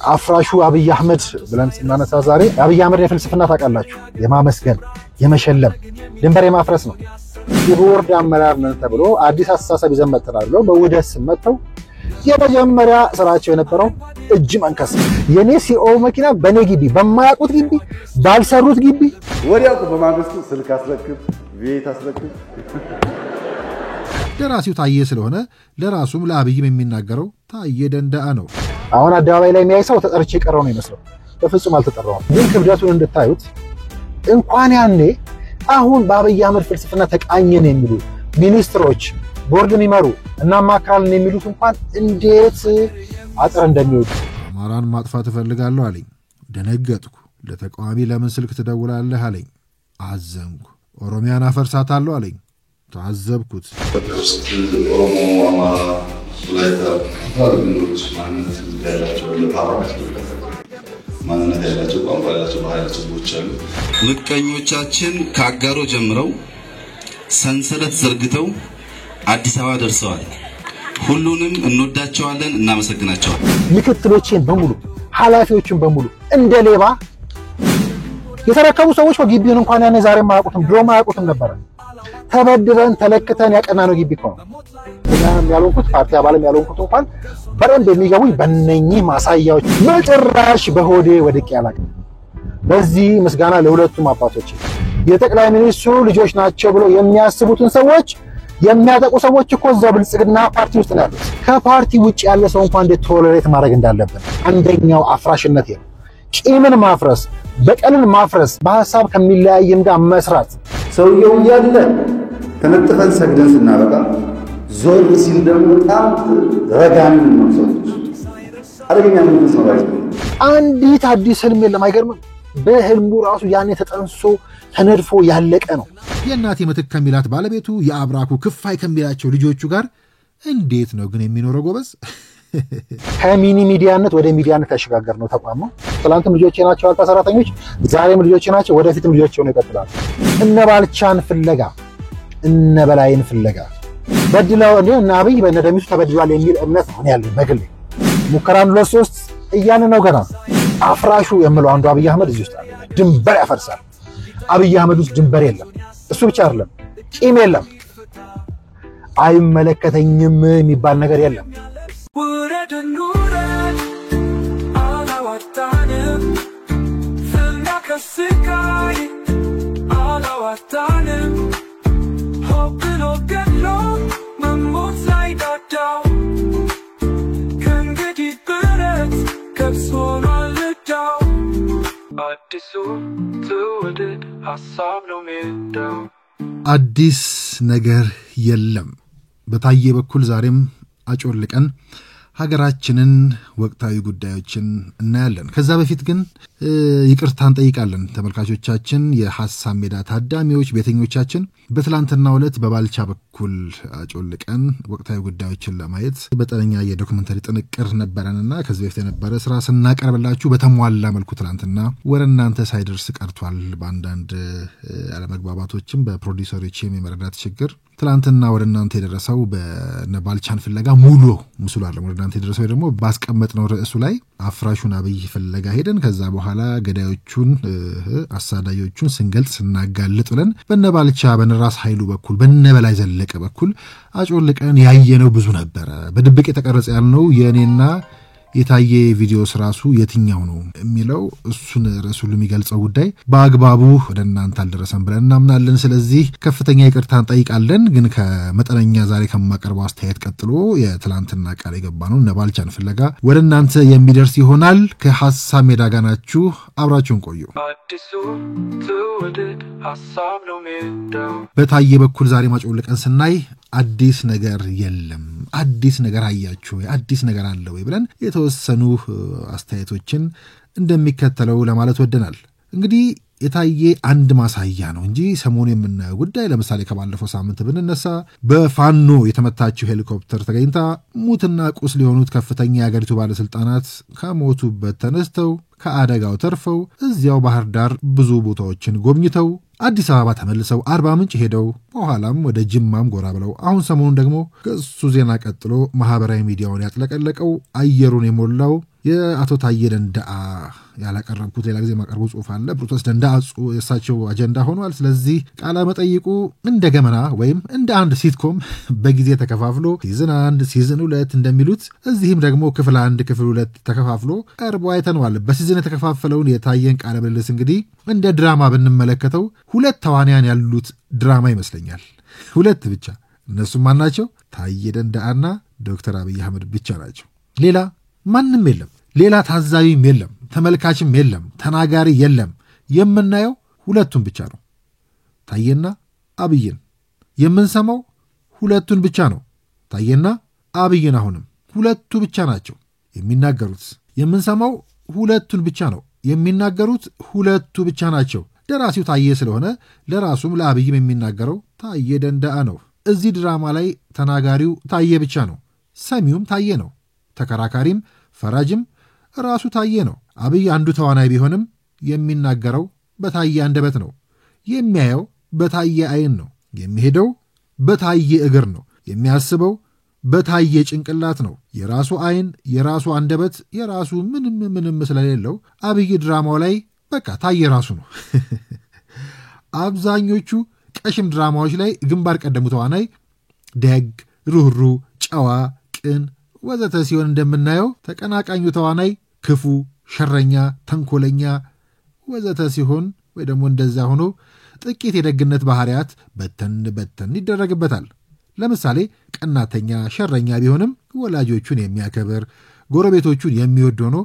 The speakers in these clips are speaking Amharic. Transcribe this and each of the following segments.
አፍራሹ አብይ አህመድ ብለን ስናነሳ ዛሬ አብይ አህመድ የፍልስፍና ታውቃላችሁ የማመስገን የመሸለም ድንበር የማፍረስ ነው። የቦርድ አመራር ነን ተብሎ አዲስ አስተሳሰብ ይዘን መጥተናል በውህደት ስመተው የመጀመሪያ ስራቸው የነበረው እጅ መንከስ የኔ ሲኦ መኪና በኔ ግቢ በማያውቁት ግቢ ባልሰሩት ግቢ ወዲያው በማግስቱ ስልክ አስረክብ ቤት አስረክብ ደራሲው ታዬ ስለሆነ ለራሱም ለአብይም የሚናገረው ታዬ ደንደአ ነው። አሁን አደባባይ ላይ የሚያይሰው ተጠርቼ ቀረው ነው ይመስለው በፍጹም አልተጠራው። ግን ክብደቱን እንድታዩት እንኳን ያኔ አሁን በአብይ አህመድ ፍልስፍና ተቃኘን የሚሉ ሚኒስትሮች ቦርድ የሚመሩ እና ማክራልን የሚሉት እንኳን እንዴት አጥር እንደሚወዱ አማራን ማጥፋት ፈልጋለሁ አለኝ። ደነገጥኩ። ለተቃዋሚ ለምን ስልክ ትደውላለህ አለኝ። አዘንኩ። ኦሮሚያን አፈርሳታለሁ አለኝ። ታዘብኩት። ኦሮሞ አማራ ወላይታ ታርግኖች ማንነት ያላቸው ቋንቋ ያላቸው ባህላቸው ሰዎች አሉ። ምቀኞቻችን ካጋሮ ጀምረው ሰንሰለት ዘርግተው አዲስ አበባ ደርሰዋል። ሁሉንም እንወዳቸዋለን እናመሰግናቸዋለን። ምክትሎችን በሙሉ ኃላፊዎችን በሙሉ እንደ ሌባ የተረከቡ ሰዎች ግቢውን እንኳን ያኔ ዛሬ ማያውቁትም ድሮ ማያውቁትም ነበር። ተበድረን ተለክተን ያቀናነው ግቢ እኮ ነው። ያሉንኩት ፓርቲ አባልም ያሉንኩት እንኳን በረንድ የሚገቡኝ በእነኚህ ማሳያዎች መጨራሽ በሆዴ ወድቄ ያላቀ። በዚህ ምስጋና ለሁለቱም አባቶች የጠቅላይ ሚኒስትሩ ልጆች ናቸው ብለው የሚያስቡትን ሰዎች የሚያጠቁ ሰዎች እኮ እዛው ብልጽግና ፓርቲ ውስጥ ነው ያሉት። ከፓርቲ ውጭ ያለ ሰው እንኳን እንደ ቶለሬት ማድረግ እንዳለበት አንደኛው አፍራሽነት ነው። ቂምን ማፍረስ፣ በቀልን ማፍረስ፣ በሐሳብ ከሚለያየም ጋር መስራት። ሰውየው ያለ ተነጥፈን ሰግደን ስናበቃ ዞር ሲል ደግሞ በጣም ረጋሚ ነው። ሰዎች አረጋኛ ነው ሰዎች አንዲት አዲስ ህልም የለም። አይገርምም? በህልሙ ራሱ ያኔ ተጠንሶ ተነድፎ ያለቀ ነው። የእናቴ ምትክ ከሚላት ባለቤቱ የአብራኩ ክፋይ ከሚላቸው ልጆቹ ጋር እንዴት ነው ግን የሚኖረው ጎበዝ? ከሚኒ ሚዲያነት ወደ ሚዲያነት ተሸጋገር ነው ተቋም ነው። ትላንትም ልጆቼ ናቸው አልታ ሰራተኞች፣ ዛሬም ልጆቼ ናቸው፣ ወደፊትም ልጆቼ ሆነው ይቀጥላሉ። እነ ባልቻን ፍለጋ እነ በላይን ፍለጋ በድለው እና አብይ በነደሚሱ ተበድሏል የሚል እምነት ነው ያለኝ በግሌ። ሙከራን 2-3 እያን ነው ገና አፍራሹ የምለው አንዱ አብይ አህመድ እዚህ ውስጥ አለ። ድንበር ያፈርሳል። አብይ አህመድ ውስጥ ድንበር የለም። እሱ ብቻ አይደለም፣ ቂም የለም፣ አይመለከተኝም የሚባል ነገር የለም። አዲስ ነገር የለም። በታዬ በኩል ዛሬም አጮልቀን ሀገራችንን ወቅታዊ ጉዳዮችን እናያለን። ከዛ በፊት ግን ይቅርታን ጠይቃለን ተመልካቾቻችን፣ የሐሳብ ሜዳ ታዳሚዎች፣ ቤተኞቻችን። በትላንትናው ዕለት በባልቻ በኩል አጮልቀን ወቅታዊ ጉዳዮችን ለማየት በጠነኛ የዶክመንተሪ ጥንቅር ነበረንና ከዚህ በፊት የነበረ ስራ ስናቀርብላችሁ በተሟላ መልኩ ትላንትና ወደ እናንተ ሳይደርስ ቀርቷል። በአንዳንድ አለመግባባቶችም በፕሮዲውሰሮችም የመረዳት ችግር ትላንትና ወደ እናንተ የደረሰው በነባልቻን ፍለጋ ሙሉ ምስሉ አለ። ወደ እናንተ የደረሰው ደግሞ ባስቀመጥነው ርዕሱ ላይ አፍራሹን አብይ ፍለጋ ሄደን ከዛ በኋላ ገዳዮቹን አሳዳዮቹን ስንገልጽ ስናጋልጥ ብለን በነባልቻ በነራስ ኃይሉ በኩል በነበላይ ዘለቀ በኩል አጮልቀን ያየነው ብዙ ነበረ። በድብቅ የተቀረጸ ያልነው የኔና የታዬ ቪዲዮስ ራሱ የትኛው ነው የሚለው እሱን ራሱን የሚገልጸው ጉዳይ በአግባቡ ወደ እናንተ አልደረሰም ብለን እናምናለን። ስለዚህ ከፍተኛ ይቅርታን ጠይቃለን። ግን ከመጠነኛ ዛሬ ከማቀርበው አስተያየት ቀጥሎ የትላንትና ቃል የገባነው ነባልቻን ፍለጋ ወደ እናንተ የሚደርስ ይሆናል። ከሐሳብ ሜዳ ጋር ናችሁ፣ አብራችሁን ቆዩ። በታዬ በኩል ዛሬ ማጮልቀን ስናይ አዲስ ነገር የለም፣ አዲስ ነገር አያችሁ ወይ፣ አዲስ ነገር አለ ወይ ብለን የተወሰኑ አስተያየቶችን እንደሚከተለው ለማለት ወደናል። እንግዲህ የታዬ አንድ ማሳያ ነው እንጂ ሰሞኑ የምናየው ጉዳይ ለምሳሌ ከባለፈው ሳምንት ብንነሳ በፋኖ የተመታችው ሄሊኮፕተር ተገኝታ ሙትና ቁስል የሆኑት ከፍተኛ የአገሪቱ ባለስልጣናት ከሞቱበት ተነስተው ከአደጋው ተርፈው እዚያው ባህር ዳር ብዙ ቦታዎችን ጎብኝተው አዲስ አበባ ተመልሰው አርባ ምንጭ ሄደው በኋላም ወደ ጅማም ጎራ ብለው አሁን ሰሞኑን ደግሞ ከሱ ዜና ቀጥሎ ማህበራዊ ሚዲያውን ያጥለቀለቀው አየሩን የሞላው የአቶ ታዬ ደንደአ ያላቀረብኩት ሌላ ጊዜ ማቀርበው ጽሁፍ አለ። ፕሮቴስት ደንደአ የእሳቸው አጀንዳ ሆኗል። ስለዚህ ቃለ መጠይቁ እንደ ገመና ወይም እንደ አንድ ሲትኮም በጊዜ ተከፋፍሎ ሲዝን 1 ሲዝን 2 እንደሚሉት እዚህም ደግሞ ክፍል 1 ክፍል 2 ተከፋፍሎ ቀርቦ አይተነዋል። በሲዝን የተከፋፈለውን የታየን ቃለ ምልልስ እንግዲህ እንደ ድራማ ብንመለከተው 2 ተዋንያን ያሉት ድራማ ይመስለኛል። 2 ብቻ። እነሱም ማን ናቸው? ታዬ ደንደአና ዶክተር አብይ አህመድ ብቻ ናቸው። ሌላ ማንም የለም። ሌላ ታዛቢም የለም፣ ተመልካችም የለም፣ ተናጋሪ የለም። የምናየው 2ቱን ብቻ ነው፣ ታዬና አብይን። የምንሰማው 2ቱን ብቻ ነው፣ ታዬና አብይን። አሁንም 2ቱ ብቻ ናቸው የሚናገሩት። የምንሰማው 2ቱን ብቻ ነው፣ የሚናገሩት 2ቱ ብቻ ናቸው። ደራሲው ታዬ ስለሆነ ለራሱም ለአብይም የሚናገረው ታዬ ደንደአ ነው። እዚህ ድራማ ላይ ተናጋሪው ታዬ ብቻ ነው፣ ሰሚውም ታዬ ነው፣ ተከራካሪም ፈራጅም ራሱ ታዬ ነው። አብይ አንዱ ተዋናይ ቢሆንም የሚናገረው በታዬ አንደበት ነው፣ የሚያየው በታዬ አይን ነው፣ የሚሄደው በታዬ እግር ነው፣ የሚያስበው በታዬ ጭንቅላት ነው። የራሱ አይን፣ የራሱ አንደበት፣ የራሱ ምንም ስለሌለው አብይ ድራማው ላይ በቃ ታዬ ራሱ ነው። አብዛኞቹ ቀሽም ድራማዎች ላይ ግንባር ቀደሙ ተዋናይ ደግ፣ ሩህሩ፣ ጨዋ፣ ቅን ወዘተ ሲሆን እንደምናየው ተቀናቃኙ ተዋናይ ክፉ፣ ሸረኛ፣ ተንኮለኛ ወዘተ ሲሆን ወይ ደግሞ እንደዛ ሆኖ ጥቂት የደግነት ባህሪያት በተን ይደረግበታል። ለምሳሌ ቀናተኛ፣ ሸረኛ ቢሆንም ወላጆቹን የሚያከብር ጎረቤቶቹን የሚወድ ሆኖ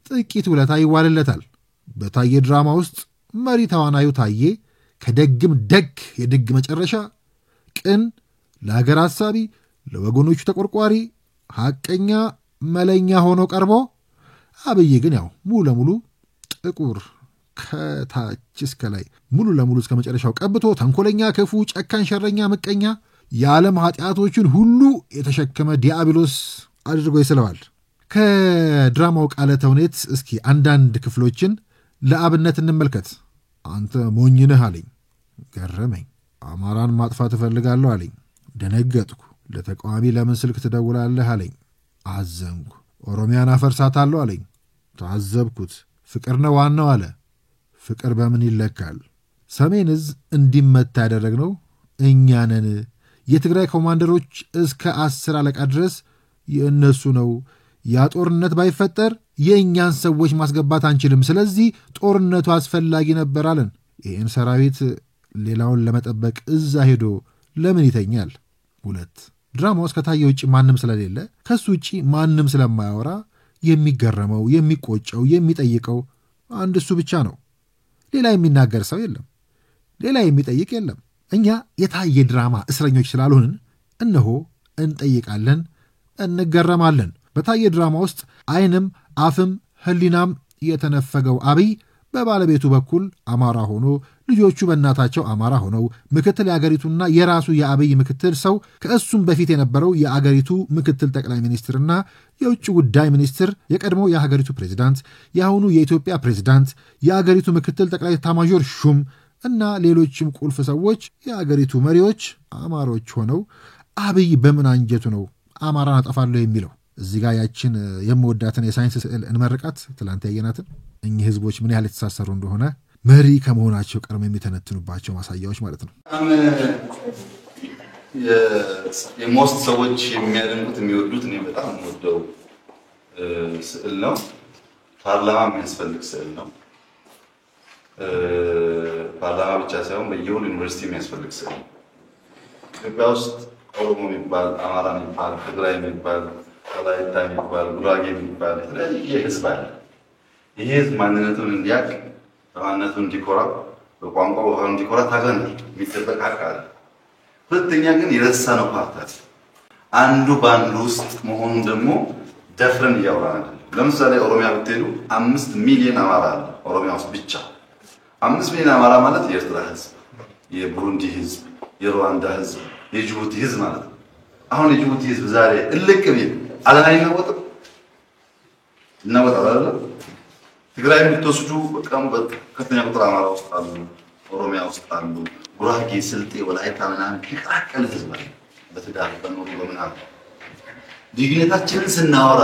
ጥቂት ውለታ ይዋልለታል። በታዬ ድራማ ውስጥ መሪ ተዋናዩ ታዬ ከደግም ደግ የደግ መጨረሻ፣ ቅን፣ ለሀገር አሳቢ፣ ለወገኖቹ ተቆርቋሪ፣ ሐቀኛ፣ መለኛ ሆኖ ቀርቦ አብይ ግን ያው ሙሉ ለሙሉ ጥቁር ከታች እስከ ላይ ሙሉ ለሙሉ እስከ መጨረሻው ቀብቶ ተንኮለኛ፣ ክፉ፣ ጨካኝ፣ ሸረኛ፣ ምቀኛ የዓለም ኃጢአቶችን ሁሉ የተሸከመ ዲያብሎስ አድርጎ ይስለዋል። ከድራማው ቃለ ተውኔት እስኪ አንዳንድ ክፍሎችን ለአብነት እንመልከት። አንተ ሞኝነህ አለኝ፣ ገረመኝ። አማራን ማጥፋት እፈልጋለሁ አለኝ፣ ደነገጥኩ። ለተቃዋሚ ለምን ስልክ ትደውላለህ አለኝ፣ አዘንኩ። ኦሮሚያን አፈርሳታለሁ አለኝ፣ ታዘብኩት። ፍቅር ነው ዋናው አለ። ፍቅር በምን ይለካል? ሰሜን ዕዝ እንዲመታ ያደረግነው እኛ ነን። የትግራይ ኮማንደሮች እስከ 10 አለቃ ድረስ የእነሱ ነው። ያ ጦርነት ባይፈጠር የእኛን ሰዎች ማስገባት አንችልም። ስለዚህ ጦርነቱ አስፈላጊ ነበር አለን። ይህን ሰራዊት ሌላውን ለመጠበቅ እዛ ሄዶ ለምን ይተኛል? 2 ድራማው ውስጥ ከታየ ውጭ ማንም ስለሌለ ከሱ ውጭ ማንም ስለማያወራ የሚገረመው፣ የሚቆጨው፣ የሚጠይቀው አንድ እሱ ብቻ ነው። ሌላ የሚናገር ሰው የለም፣ ሌላ የሚጠይቅ የለም። እኛ የታየ ድራማ እስረኞች ስላልሆንን እነሆ እንጠይቃለን፣ እንገረማለን። በታየ ድራማ ውስጥ አይንም አፍም ህሊናም የተነፈገው አብይ በባለቤቱ በኩል አማራ ሆኖ ልጆቹ በእናታቸው አማራ ሆነው ምክትል የአገሪቱና የራሱ የአብይ ምክትል ሰው ከእሱም በፊት የነበረው የአገሪቱ ምክትል ጠቅላይ ሚኒስትርና የውጭ ጉዳይ ሚኒስትር የቀድሞ የሀገሪቱ ፕሬዚዳንት የአሁኑ የኢትዮጵያ ፕሬዚዳንት የአገሪቱ ምክትል ጠቅላይ ኤታማዦር ሹም እና ሌሎችም ቁልፍ ሰዎች የአገሪቱ መሪዎች አማሮች ሆነው አብይ በምን አንጀቱ ነው አማራን አጠፋለሁ የሚለው? እዚህ ጋር ያችን የምወዳትን የሳይንስ ስዕል እንመርቃት። ትላንት ያየናትን እኚህ ህዝቦች ምን ያህል የተሳሰሩ እንደሆነ መሪ ከመሆናቸው ቀድሞ የሚተነትኑባቸው ማሳያዎች ማለት ነው። የሞስት ሰዎች የሚያደንቁት የሚወዱት እኔ በጣም የምወደው ስዕል ነው። ፓርላማ የሚያስፈልግ ስዕል ነው። ፓርላማ ብቻ ሳይሆን በየሁሉ ዩኒቨርሲቲ የሚያስፈልግ ስዕል ነው። ኢትዮጵያ ውስጥ ኦሮሞ የሚባል፣ አማራ የሚባል፣ ትግራይ የሚባል፣ ወላይታ የሚባል፣ ጉራጌ የሚባል የተለያየ ህዝብ አለ። ይህ ህዝብ ማንነቱን እንዲያውቅ፣ በማንነቱ እንዲኮራ፣ በቋንቋ በባህሉ እንዲኮራ ታገናል የሚጠበቅ ሀቅ አለ። ሁለተኛ ግን የረሳነው ፓርት አለ። አንዱ በአንዱ ውስጥ መሆኑን ደግሞ ደፍረን እያወራን አይደለም። ለምሳሌ ኦሮሚያ ብትሄዱ 5 ሚሊዮን አማራ አለ ኦሮሚያ ውስጥ ብቻ። 5 ሚሊዮን አማራ ማለት የኤርትራ ህዝብ፣ የቡሩንዲ ህዝብ፣ የሩዋንዳ ህዝብ፣ የጅቡቲ ህዝብ ማለት ነው። አሁን የጅቡቲ ህዝብ ዛሬ እልቅ ቢል ዓለም አይናወጥም? ይናወጣል አይደል? ትግራይ የምትወስዱ በጣም ከፍተኛ ቁጥር አማራ ውስጥ አሉ፣ ኦሮሚያ ውስጥ አሉ፣ ጉራጌ፣ ስልጤ፣ ወላይታ ምናምን የተቀላቀለ ህዝብ አለ። በትዳር በኑሮ በምናምን ልዩነታችንን ስናወራ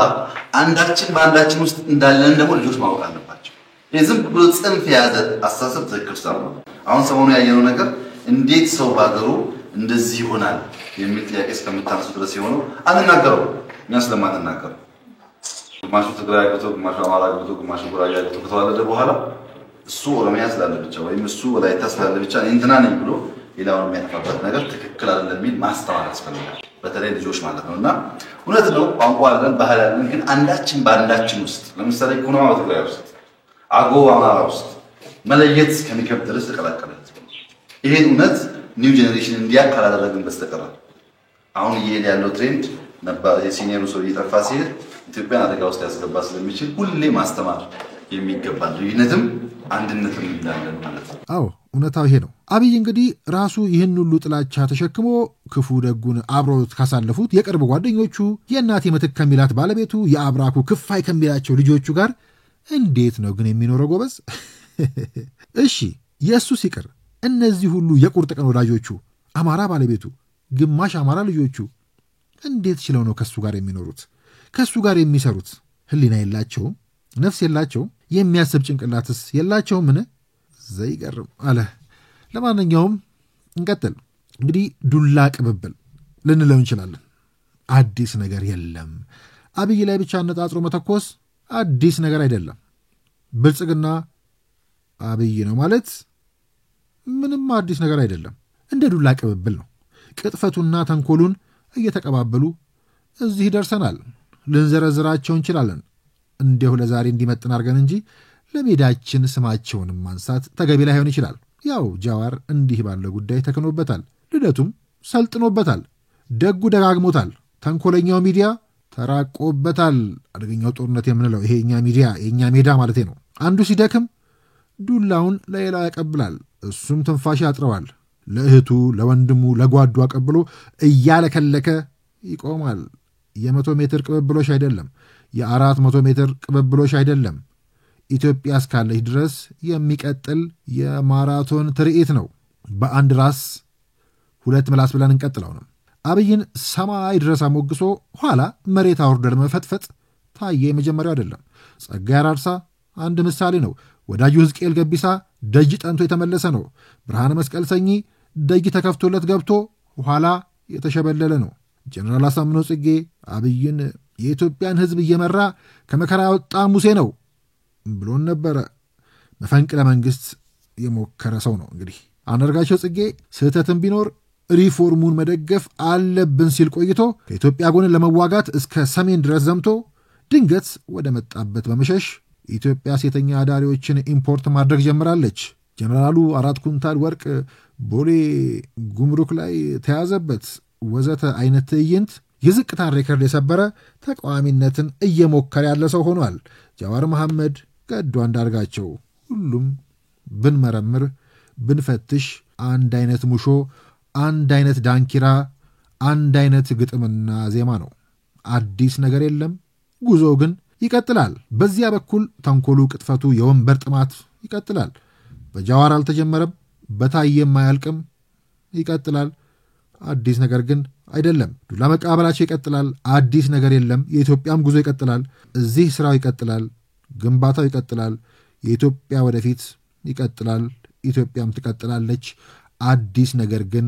አንዳችን በአንዳችን ውስጥ እንዳለን ደግሞ ልጆች ማወቅ አለባቸው። የዝም ብሎ ጽንፍ የያዘ አስተሳሰብ ትክክል ሳይሆን አሁን ሰሞኑን ያየነው ነገር እንዴት ሰው ባገሩ እንደዚህ ይሆናል የሚል ጥያቄ እስከምታነሱ ድረስ የሆነው አንናገረው። እኛ ስለማንናገር ግማሹ ትግራይ ገብቶ ግማሹ አማራ ገብቶ ግማሹ ጉራጌ ገብቶ ከተዋለደ በኋላ እሱ ኦሮሚያ ስላለ ብቻ ወይም እሱ ወላይታ ስላለ ብቻ እንትና ነኝ ብሎ ሌላውን የሚያጠፋበት ነገር ትክክል አይደለም የሚል ማስተዋል ያስፈልጋል። በተለይ ልጆች ማለት ነውና እውነት ነው ቋንቋ አለን ባህል አለን፣ ግን አንዳችን በአንዳችን ውስጥ ለምሳሌ ኩናማ በትግራይ ውስጥ አጎ አማራ ውስጥ መለየት ከሚከብድ ድረስ ተቀላቀለ። ይሄን እውነት ኒው ጄኔሬሽን እንዲያውቅ ካላደረግን በስተቀር አሁን እየሄደ ያለው ትሬንድ ነበር የሲኒየሩ ሰው እየጠፋ ሲሄድ ኢትዮጵያን አደጋ ውስጥ ያስገባ ስለሚችል ሁሌ ማስተማር የሚገባ ልዩነትም አንድነትም እንዳለን ማለት ነው። አዎ እውነታው ይሄ ነው። አብይ እንግዲህ ራሱ ይህን ሁሉ ጥላቻ ተሸክሞ ክፉ ደጉን አብሮት ካሳለፉት የቅርብ ጓደኞቹ የእናቴ ምትክ ከሚላት ባለቤቱ የአብራኩ ክፋይ ከሚላቸው ልጆቹ ጋር እንዴት ነው ግን የሚኖረው ጎበዝ? እሺ የእሱ ሲቀር እነዚህ ሁሉ የቁርጥ ቀን ወዳጆቹ አማራ ባለቤቱ ግማሽ አማራ ልጆቹ እንዴት ችለው ነው ከሱ ጋር የሚኖሩት? ከሱ ጋር የሚሰሩት? ህሊና የላቸውም? ነፍስ የላቸውም? የሚያስብ ጭንቅላትስ የላቸውም? ምን ዘይገርም አለ። ለማንኛውም እንቀጥል። እንግዲህ ዱላ ቅብብል ልንለው እንችላለን። አዲስ ነገር የለም። አብይ ላይ ብቻ አነጣጥሮ መተኮስ አዲስ ነገር አይደለም። ብልጽግና አብይ ነው ማለት ምንም አዲስ ነገር አይደለም። እንደ ዱላ ቅብብል ነው። ቅጥፈቱና ተንኮሉን እየተቀባበሉ እዚህ ደርሰናል። ልንዘረዝራቸው እንችላለን እንዲሁ ለዛሬ እንዲመጥን አድርገን እንጂ ለሜዳችን ስማቸውን ማንሳት ተገቢ ላይሆን ይችላል። ያው ጃዋር እንዲህ ባለ ጉዳይ ተክኖበታል፣ ልደቱም ሰልጥኖበታል፣ ደጉ ደጋግሞታል፣ ተንኮለኛው ሚዲያ ተራቆበታል። አደገኛው ጦርነት የምንለው ይሄ የኛ ሜዳ ማለት ነው። አንዱ ሲደክም ዱላውን ለሌላ ያቀብላል፣ እሱም ትንፋሽ ያጥረዋል። ለእህቱ ለወንድሙ ለጓዱ አቀብሎ እያለከለከ ይቆማል። የ100 ሜትር ቅብብሎሽ አይደለም፣ የ400 ሜትር ቅብብሎሽ አይደለም። ኢትዮጵያ እስካለች ድረስ የሚቀጥል የማራቶን ትርኢት ነው። በአንድ ራስ ሁለት ምላስ ብለን እንቀጥለው ነው። አብይን ሰማይ ድረስ አሞግሶ ኋላ መሬት አውርደን መፈጥፈጥ ታየ የመጀመሪያው አይደለም። ጸጋዬ አራርሳ አንድ ምሳሌ ነው። ወዳጁ ሕዝቅኤል ገቢሳ ደጅ ጠንቶ የተመለሰ ነው። ብርሃነ መስቀል ሰኚ ደጅ ተከፍቶለት ገብቶ ኋላ የተሸበለለ ነው። ጀነራል አሳምነው ጽጌ አብይን የኢትዮጵያን ሕዝብ እየመራ ከመከራ ያወጣ ሙሴ ነው ብሎን ነበረ። መፈንቅለ መንግስት የሞከረ ሰው ነው። እንግዲህ አንዳርጋቸው ጽጌ ስህተትን ቢኖር ሪፎርሙን መደገፍ አለብን ሲል ቆይቶ ከኢትዮጵያ ጎን ለመዋጋት እስከ ሰሜን ድረስ ዘምቶ ድንገት ወደ መጣበት በመሸሽ ኢትዮጵያ ሴተኛ አዳሪዎችን ኢምፖርት ማድረግ ጀምራለች። ጀነራሉ 4 ኩንታል ወርቅ ቦሌ ጉምሩክ ላይ ተያዘበት ወዘተ አይነት ትዕይንት የዝቅታን ሬከርድ የሰበረ ተቃዋሚነትን እየሞከረ ያለ ሰው ሆኗል። ጃዋር መሐመድ፣ ገዱ አንዳርጋቸው ሁሉም ብንመረምር ብንፈትሽ አንድ አይነት ሙሾ፣ አንድ አይነት ዳንኪራ፣ አንድ አይነት ግጥምና ዜማ ነው። አዲስ ነገር የለም። ጉዞ ግን ይቀጥላል። በዚያ በኩል ተንኮሉ፣ ቅጥፈቱ፣ የወንበር ጥማት ይቀጥላል። በጃዋር አልተጀመረም፣ በታየም አያልቅም፣ ይቀጥላል። አዲስ ነገር ግን አይደለም። ዱላ መቀባበላቸው ይቀጥላል። አዲስ ነገር የለም። የኢትዮጵያም ጉዞ ይቀጥላል። እዚህ ስራው ይቀጥላል። ግንባታው ይቀጥላል። የኢትዮጵያ ወደፊት ይቀጥላል። ኢትዮጵያም ትቀጥላለች። አዲስ ነገር ግን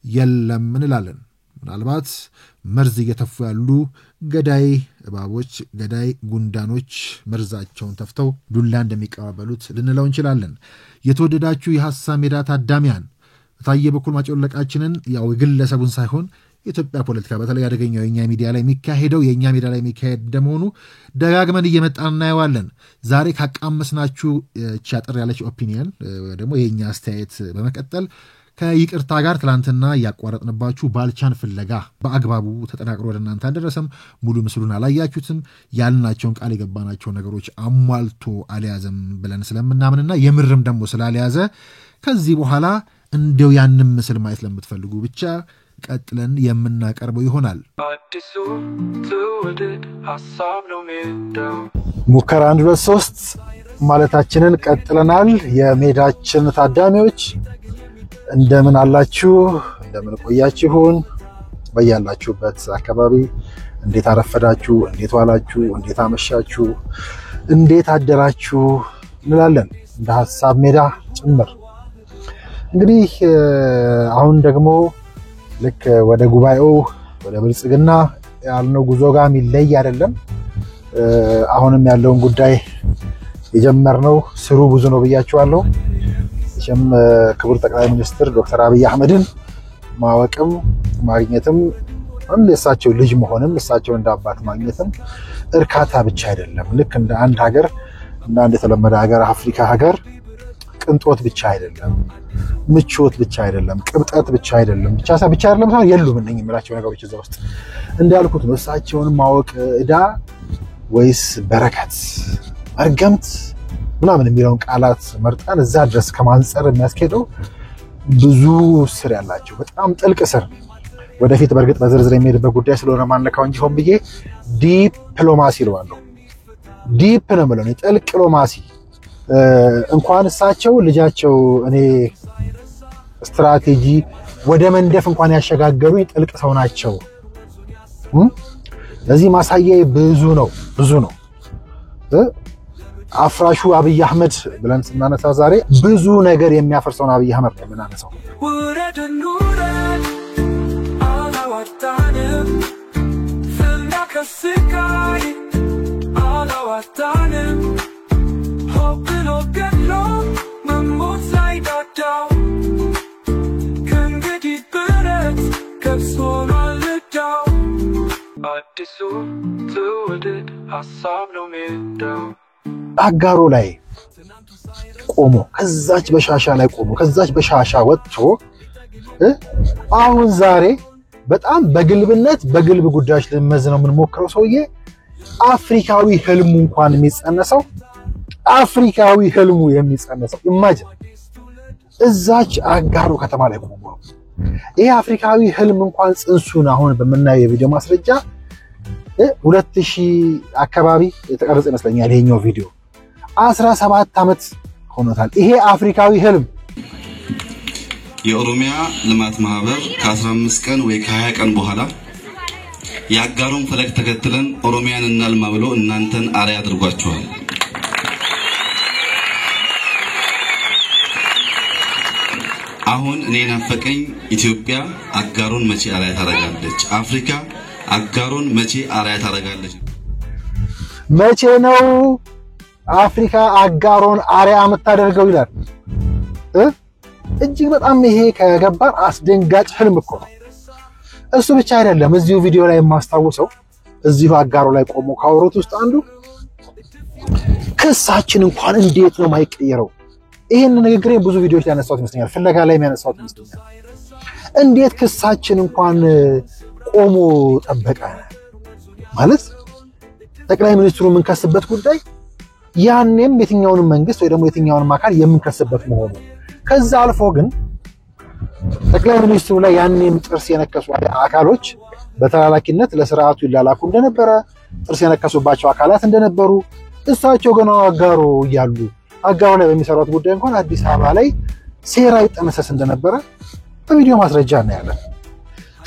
የለም እንላለን። ምናልባት መርዝ እየተፉ ያሉ ገዳይ እባቦች፣ ገዳይ ጉንዳኖች መርዛቸውን ተፍተው ዱላ እንደሚቀባበሉት ልንለው እንችላለን። የተወደዳችሁ የሐሳብ ሜዳ ታዳሚያን በታየ በኩል ማጮለቃችንን ያው የግለሰቡን ሳይሆን የኢትዮጵያ ፖለቲካ በተለይ አደገኛው የኛ ሚዲያ ላይ የሚካሄደው የኛ ሚዲያ ላይ የሚካሄድ እንደመሆኑ ደጋግመን እየመጣን እናየዋለን። ዛሬ ካቃመስናችሁ እቺ አጠር ያለች ኦፒኒየን ደግሞ የኛ አስተያየት በመቀጠል ከይቅርታ ጋር ትላንትና ያቋረጥንባችሁ ባልቻን ፍለጋ በአግባቡ ተጠናቅሮ ወደ እናንተ አልደረሰም። ሙሉ ምስሉን አላያችሁትም። ያልናቸውን ቃል የገባናቸውን ነገሮች አሟልቶ አልያዘም ብለን ስለምናምንና የምርም ደግሞ ስላልያዘ ከዚህ በኋላ እንደው ያንን ምስል ማየት ለምትፈልጉ ብቻ ቀጥለን የምናቀርበው ይሆናል። ሙከራ 1 2 3 ማለታችንን ቀጥለናል። የሜዳችን ታዳሚዎች እንደምን አላችሁ? እንደምን ቆያችሁን? በያላችሁበት አካባቢ እንዴት አረፈዳችሁ፣ እንዴት ዋላችሁ፣ እንዴት አመሻችሁ፣ እንዴት አደራችሁ እንላለን እንደ ሐሳብ ሜዳ ጭምር። እንግዲህ አሁን ደግሞ ልክ ወደ ጉባኤው ወደ ብልጽግና ያልነው ጉዞ ጋር የሚለይ አይደለም። አሁንም ያለውን ጉዳይ የጀመርነው ስሩ ብዙ ነው ብያችኋለሁ። እሺም ክቡር ጠቅላይ ሚኒስትር ዶክተር አብይ አህመድን ማወቅም ማግኘትም እሳቸው ልጅ መሆንም እሳቸው እንደ አባት ማግኘትም እርካታ ብቻ አይደለም። ልክ እንደ አንድ ሀገር እና እንደ ተለመደ ሀገር አፍሪካ ሀገር ቅንጦት ብቻ አይደለም፣ ምቾት ብቻ አይደለም፣ ቅብጠት ብቻ አይደለም፣ ብቻ አይደለም ሳይሆን የሉም እነኚህ የምላቸው ነገሮች እዛ ውስጥ እንዳልኩት ነው። እሳቸውን ማወቅ ዕዳ ወይስ በረከት መርገምት ምናምን የሚለውን ቃላት መርጠን እዛ ድረስ ከማንጸር የሚያስኬደው ብዙ ስር ያላቸው በጣም ጥልቅ ስር ወደፊት በእርግጥ በዝርዝር የሚሄድበት ጉዳይ ስለሆነ ማነካው እንጂ ሆን ብዬ ዲፕሎማሲ ይለዋለሁ። ዲፕ ነው የምለው ጥልቅ ዲፕሎማሲ። እንኳን እሳቸው ልጃቸው እኔ ስትራቴጂ ወደ መንደፍ እንኳን ያሸጋገሩኝ ጥልቅ ሰው ናቸው። ለዚህ ማሳያዬ ብዙ ነው። አፍራሹ አብይ አህመድ ብለን ስናነሳ ዛሬ ብዙ ነገር የሚያፈርሰውን አብይ አህመድ ነው የምናነሳው። አጋሮ ላይ ቆሞ ከዛች በሻሻ ወጥቶ አሁን ዛሬ በጣም በግልብ ጉዳዮች ለመዝነው የምንሞክረው ሰውዬ አፍሪካዊ ህልሙ እንኳን የሚጸነሰው ኢማጂን እዛች አጋሮ ከተማ ላይ ቆሞ ይሄ አፍሪካዊ ህልም እንኳን ጽንሱን አሁን በመናየው የቪዲዮ ማስረጃ 2000 አካባቢ የተቀረጸ ይመስለኛል ይሄኛው ቪዲዮ 17 ዓመት ሆኖታል። ይሄ አፍሪካዊ ህልም የኦሮሚያ ልማት ማህበር ከ15 ቀን ወይ ከ20 ቀን በኋላ ያጋሩን ፈለግ ተከትለን ኦሮሚያን እናልማ ብሎ እናንተን አሪያ አድርጓቸዋል። አሁን እኔ ናፈቀኝ ኢትዮጵያ አጋሩን መቼ አሪያ ታረጋለች? አፍሪካ አጋሩን መቼ አሪያ ታረጋለች? መቼ ነው አፍሪካ አጋሩን አሪያ የምታደርገው ይላል። እጅግ በጣም ይሄ ከገባን አስደንጋጭ ህልም እኮ ነው። እሱ ብቻ አይደለም። እዚሁ ቪዲዮ ላይ የማስታውሰው እዚሁ አጋሩ ላይ ቆሞ ካወሩት ውስጥ አንዱ ክሳችን እንኳን እንዴት ነው ማይቀየረው? ይሄን ንግግሬን ብዙ ቪዲዮዎች ላይ ያነሳሁት ይመስለኛል፣ ፍለጋ ላይ የሚያነሳሁት ይመስለኛል። እንዴት ክሳችን እንኳን ቆሞ ጠበቀ ማለት ጠቅላይ ሚኒስትሩ የምንከስበት ጉዳይ ያኔም የትኛውንም መንግስት ወይ ደግሞ የትኛውንም አካል የምንከስበት መሆኑ ከዛ አልፎ ግን ጠቅላይ ሚኒስትሩ ላይ ያኔም ጥርስ የነከሱ አካሎች በተላላኪነት ለስርዓቱ ይላላኩ እንደነበረ ጥርስ የነከሱባቸው አካላት እንደነበሩ እሳቸው ገና አጋሩ እያሉ አጋሩ ላይ በሚሰሩት ጉዳይ እንኳን አዲስ አበባ ላይ ሴራ ይጠነሰስ እንደነበረ በቪዲዮ ማስረጃ እናያለን።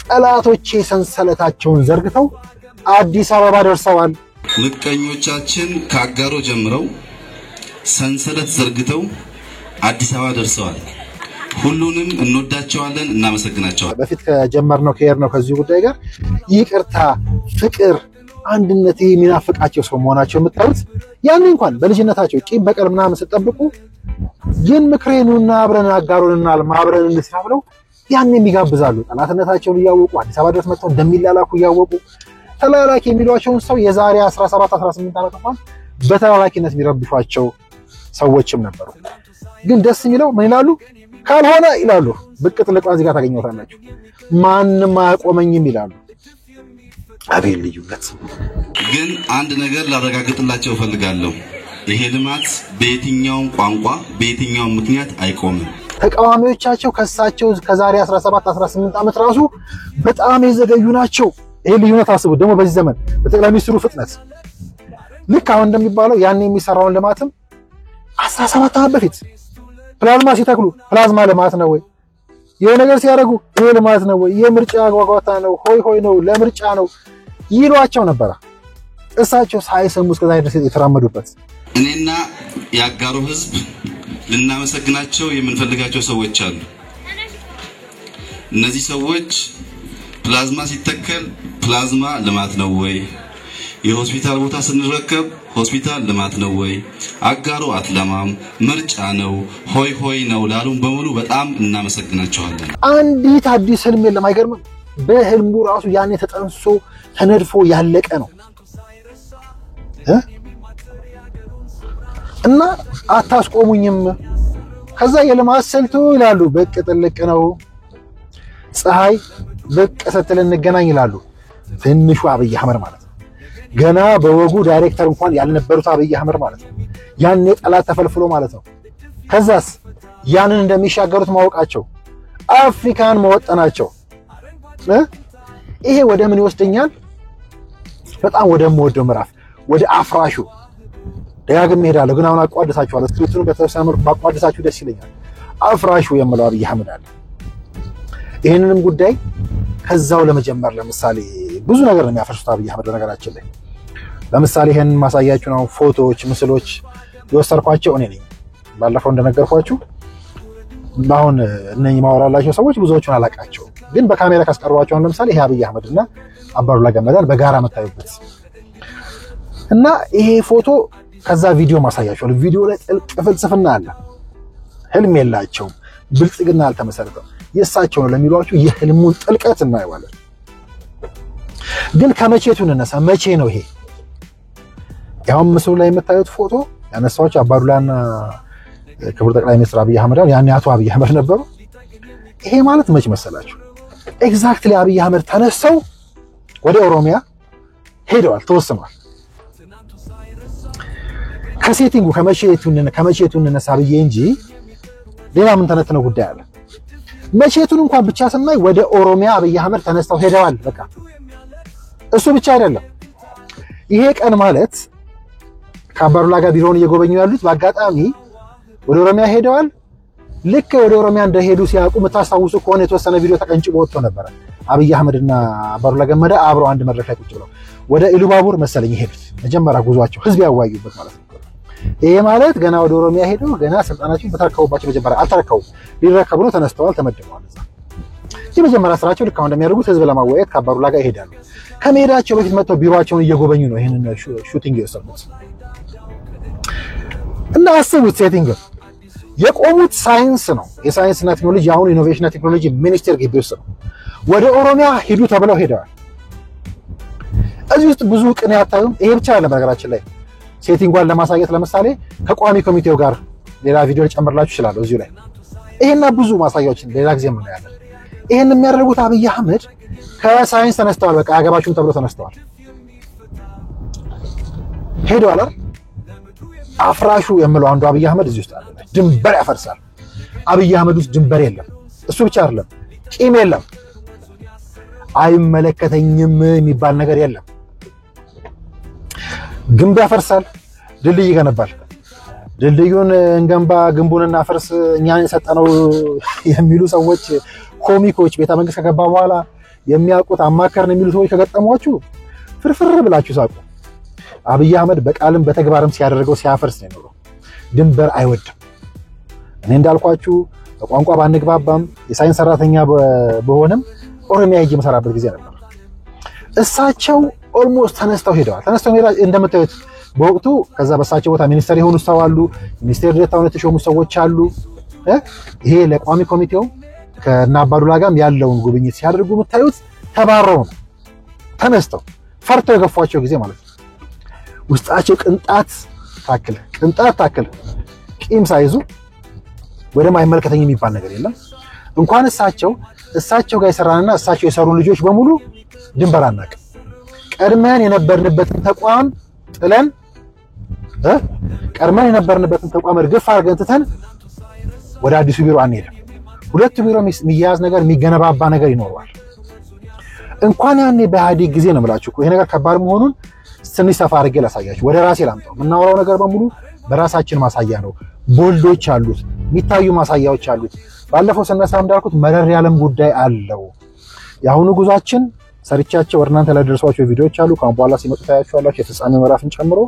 ጠላቶቼ ሰንሰለታቸውን ዘርግተው አዲስ አበባ ደርሰዋል። ምቀኞቻችን ከአጋሮ ጀምረው ሰንሰለት ዘርግተው አዲስ አበባ ደርሰዋል። ሁሉንም እንወዳቸዋለን፣ እናመሰግናቸዋለን። በፊት ከጀመርነው ከሄድነው ከዚህ ጉዳይ ጋር ይቅርታ፣ ፍቅር፣ አንድነት የሚናፍቃቸው ሰው መሆናቸው የምታዩት ያን እንኳን በልጅነታቸው ቂም በቀል ምናምን ሲጠብቁ ግን ምክሬኑና አብረን አጋሩንና አብረን እንስራ ብለው ያን የሚጋብዛሉ። ጠላትነታቸውን እያወቁ አዲስ አበባ ድረስ መጥተው እንደሚላላኩ እያወቁ ተላላኪ የሚሏቸውን ሰው የዛሬ 17 18 ዓመት እንኳን በተላላኪነት የሚረብሿቸው ሰዎችም ነበሩ። ግን ደስ የሚለው ምን ይላሉ? ካልሆነ ይላሉ ብቅ ጥልቅ እዚህ ጋር ታገኙታላችሁ፣ ማንንም አያቆመኝም ይላሉ። አቤት ልዩነት! ግን አንድ ነገር ላረጋግጥላቸው ፈልጋለሁ። ይሄ ልማት በየትኛውም ቋንቋ በየትኛውም ምክንያት አይቆምም። ተቃዋሚዎቻቸው ከሳቸው ከዛሬ 17 18 ዓመት ራሱ በጣም የዘገዩ ናቸው። ይሄ ልዩነት አስቡት። ደግሞ በዚህ ዘመን በጠቅላይ ሚኒስትሩ ፍጥነት ልክ አሁን እንደሚባለው ያን የሚሰራውን ልማትም 17 ዓመት በፊት ፕላዝማ ሲተክሉ ፕላዝማ ልማት ነው ወይ? ይሄ ነገር ሲያደርጉ ይሄ ልማት ነው ወይ? የምርጫ ጓጓታ ነው፣ ሆይ ነው፣ ለምርጫ ነው። ይሏቸው ነበር። እሳቸው ሳይሰሙ እስከዛ ድረስ የተራመዱበት። እኔና ያጋሩ ህዝብ ልናመሰግናቸው የምንፈልጋቸው ሰዎች አሉ። እነዚህ ሰዎች ፕላዝማ ሲተከል ፕላዝማ ልማት ነው ወይ? የሆስፒታል ቦታ ስንረከብ ሆስፒታል ልማት ነው ወይ? አጋሩ አትለማም ምርጫ ነው ሆይ ሆይ ነው ላሉን በሙሉ በጣም እናመሰግናቸዋለን። አንዲት አዲስ ህልም የለም። አይገርምም? በህልሙ ራሱ ያኔ ተጠንሶ ተነድፎ ያለቀ ነው እና አታስቆሙኝም። ከዛ የልማት ስልቱ ይላሉ ብቅ ጥልቅ ነው። ፀሐይ ብቅ ስትል እንገናኝ ይላሉ። ትንሹ አብይ አህመድ ማለት ነው። ገና በወጉ ዳይሬክተር እንኳን ያልነበሩት አብይ አህመድ ማለት ነው። ያኔ ጠላት ተፈልፍሎ ማለት ነው። ከዛስ ያንን እንደሚሻገሩት ማወቃቸው፣ አፍሪካን መወጠናቸው። ይሄ ወደ ምን ይወስደኛል? በጣም ወደምወደው ምዕራፍ፣ ወደ አፍራሹ ደጋግሜ እሄዳለሁ። ግን አሁን አቋድሳችኋለሁ። ስክሪፕቱን በተወሰነ መልኩ ባቋድሳችሁ ደስ ይለኛል። አፍራሹ የምለው አብይ አህመድ አለ። ይህንንም ጉዳይ ከዛው ለመጀመር ለምሳሌ ብዙ ነገር ነው የሚያፈርሱት አብይ አህመድ። በነገራችን ላይ ለምሳሌ ይሄን ማሳያችሁ ነው። ፎቶዎች፣ ምስሎች የወሰድኳቸው እኔ ነኝ። ባለፈው እንደነገርኳችሁ አሁን እነኚህ ማወራላቸው ሰዎች ብዙዎቹን አላቃቸው፣ ግን በካሜራ ካስቀርቧቸው ለምሳሌ ይሄ አብይ አህመድ እና አባዱላ ገመዳን በጋራ መታየበት እና ይሄ ፎቶ ከዛ ቪዲዮ ማሳያቸው። ቪዲዮ ላይ ጥልቅ ፍልስፍና አለ። ህልም የላቸውም። ብልጽግና አልተመሰረተም። የእሳቸው ነው ለሚሏችሁ የህልሙን ጥልቀት እናየዋለን። ግን ከመቼቱ እንነሳ። መቼ ነው ይሄ? ያው ምስሉ ላይ የምታዩት ፎቶ ያነሳቸው አባዱላና ክቡር ጠቅላይ ሚኒስትር አብይ አህመድ ያኔ አቶ አብይ አህመድ ነበሩ። ይሄ ማለት መቼ መሰላችሁ? ኤግዛክትሊ አብይ አህመድ ተነስተው ወደ ኦሮሚያ ሄደዋል፣ ተወስኗል። ከሴቲንጉ ከመቼቱ እንነሳ ብዬ እንጂ ሌላ ምን ተነትነው ጉዳይ አለ። መቼቱን እንኳን ብቻ ስናይ ወደ ኦሮሚያ አብይ አህመድ ተነስተው ሄደዋል። በቃ እሱ ብቻ አይደለም። ይሄ ቀን ማለት ከአባዱላ ጋር ቢሮውን እየጎበኙ ያሉት በአጋጣሚ ወደ ኦሮሚያ ሄደዋል። ልክ ወደ ኦሮሚያ እንደሄዱ ሲያውቁ የምታስታውሱ ከሆነ የተወሰነ ቪዲዮ ተቀንጭቦ ወጥቶ ነበረ። አብይ አህመድና አባዱላ ገመዳ አብረው አንድ መድረክ ላይ ቁጭ ብለው ወደ ኢሉባቡር መሰለኝ የሄዱት መጀመሪያ ጉዟቸው፣ ህዝብ ያዋዩበት ማለት ነው። ይሄ ማለት ገና ወደ ኦሮሚያ ሄደው ገና ስልጣናቸውን በተረከቡባቸው መጀመሪያ አልተረከቡም፣ ሊረከቡ ነው፣ ተነስተዋል፣ ተመድበዋል። እዛ የመጀመሪያ ስራቸው ልክ አሁን እንደሚያደርጉት ህዝብ ለማዋየት ከአባዱላ ጋር ይሄዳሉ። ከመሄዳቸው በፊት መጥተው ቢሮአቸውን እየጎበኙ ነው ይሄንን ሹቲንግ የወሰዱት እና አስቡት ሴቲንግ የቆሙት ሳይንስ ነው። የሳይንስና ቴክኖሎጂ አሁን ኢኖቬሽንና ቴክኖሎጂ ሚኒስቴር ግቢ ውስጥ ነው። ወደ ኦሮሚያ ሂዱ ተብለው ሄደዋል። እዚህ ውስጥ ብዙ ቅን ያታዩም። ይሄ ብቻ አይደለም። በነገራችን ላይ ሴቲንጓን ለማሳየት ለምሳሌ ከቋሚ ኮሚቴው ጋር ሌላ ቪዲዮ ጨምርላችሁ ይችላል እዚሁ ላይ። ይሄና ብዙ ማሳያዎችን ሌላ ጊዜ ምን ያለን። ይሄን የሚያደርጉት አብይ አህመድ ከሳይንስ ተነስተዋል። በቃ አገባችሁን ተብሎ ተነስተዋል፣ ሄደዋል። አፍራሹ የምለው አንዱ አብይ አህመድ እዚህ ውስጥ አለ። ድንበር ያፈርሳል። አብይ አህመድ ውስጥ ድንበር የለም። እሱ ብቻ አይደለም፣ ቂም የለም፣ አይመለከተኝም የሚባል ነገር የለም። ግንብ ያፈርሳል፣ ድልድይ ይገነባል። ድልድዩን እንገንባ ግንቡን እናፈርስ እኛን የሰጠነው የሚሉ ሰዎች ኮሚኮች ቤተ መንግስት ከገባ በኋላ የሚያውቁት አማከርን የሚሉ ሰዎች ከገጠሟችሁ ፍርፍር ብላችሁ ሳቁ። አብይ አህመድ በቃልም በተግባርም ሲያደርገው ሲያፈርስ ነው የኖረው። ድንበር አይወድም። እኔ እንዳልኳችሁ በቋንቋ ባንግባባም የሳይንስ ሰራተኛ በሆነም ኦሮሚያ ሄጄ መሰራበት ጊዜ ነበር። እሳቸው ኦልሞስት ተነስተው ሄደዋል። ተነስተው እንደምታዩት በወቅቱ ከዛ በሳቸው ቦታ ሚኒስተር የሆኑ ሰው አሉ፣ ሚኒስቴር ዴኤታው የተሾሙ ሰዎች አሉ። ይሄ ለቋሚ ኮሚቴው ከና አባዱላ ጋርም ያለውን ጉብኝት ሲያደርጉ የምታዩት ተባረው ነው ተነስተው ፈርተው የገፏቸው ጊዜ ማለት ነው። ውስጣቸው ቅንጣት ታክል ቂም ሳይዙ ወደ ማይመለከተኝ የሚባል ነገር የለም። እንኳን እሳቸው ጋር የሰራንና እሳቸው የሰሩ ልጆች በሙሉ ድንበር አናውቅም። ቀድመን የነበርንበትን ተቋም ጥለን ቀድመን የነበርንበትን ተቋም እርግፍ አድርገን ትተን ወደ አዲሱ ቢሮ አንሄድም። ሁለቱ ቢሮ የሚያያዝ ነገር የሚገነባባ ነገር ይኖረዋል። እንኳን ያኔ በኢህአዴግ ጊዜ ነው የምላችሁ እኮ ይሄ ነገር ከባድ መሆኑን ትንሽ ሰፋ አድርጌ ላሳያችሁ። ወደ ራሴ ላምጣው። የምናወራው ነገር በሙሉ በራሳችን ማሳያ ነው። ቦልዶች አሉት፣ የሚታዩ ማሳያዎች አሉት። ባለፈው ስነሳ እንዳልኩት መረር ያለም ጉዳይ አለው። የአሁኑ ጉዟችን ሰርቻቸው ወርናንተ ላይ ደርሷቸው ቪዲዮዎች አሉ ካሁን በኋላ ሲመጡ ታያችኋላችሁ የፍጻሜ ምዕራፍን ጨምሮ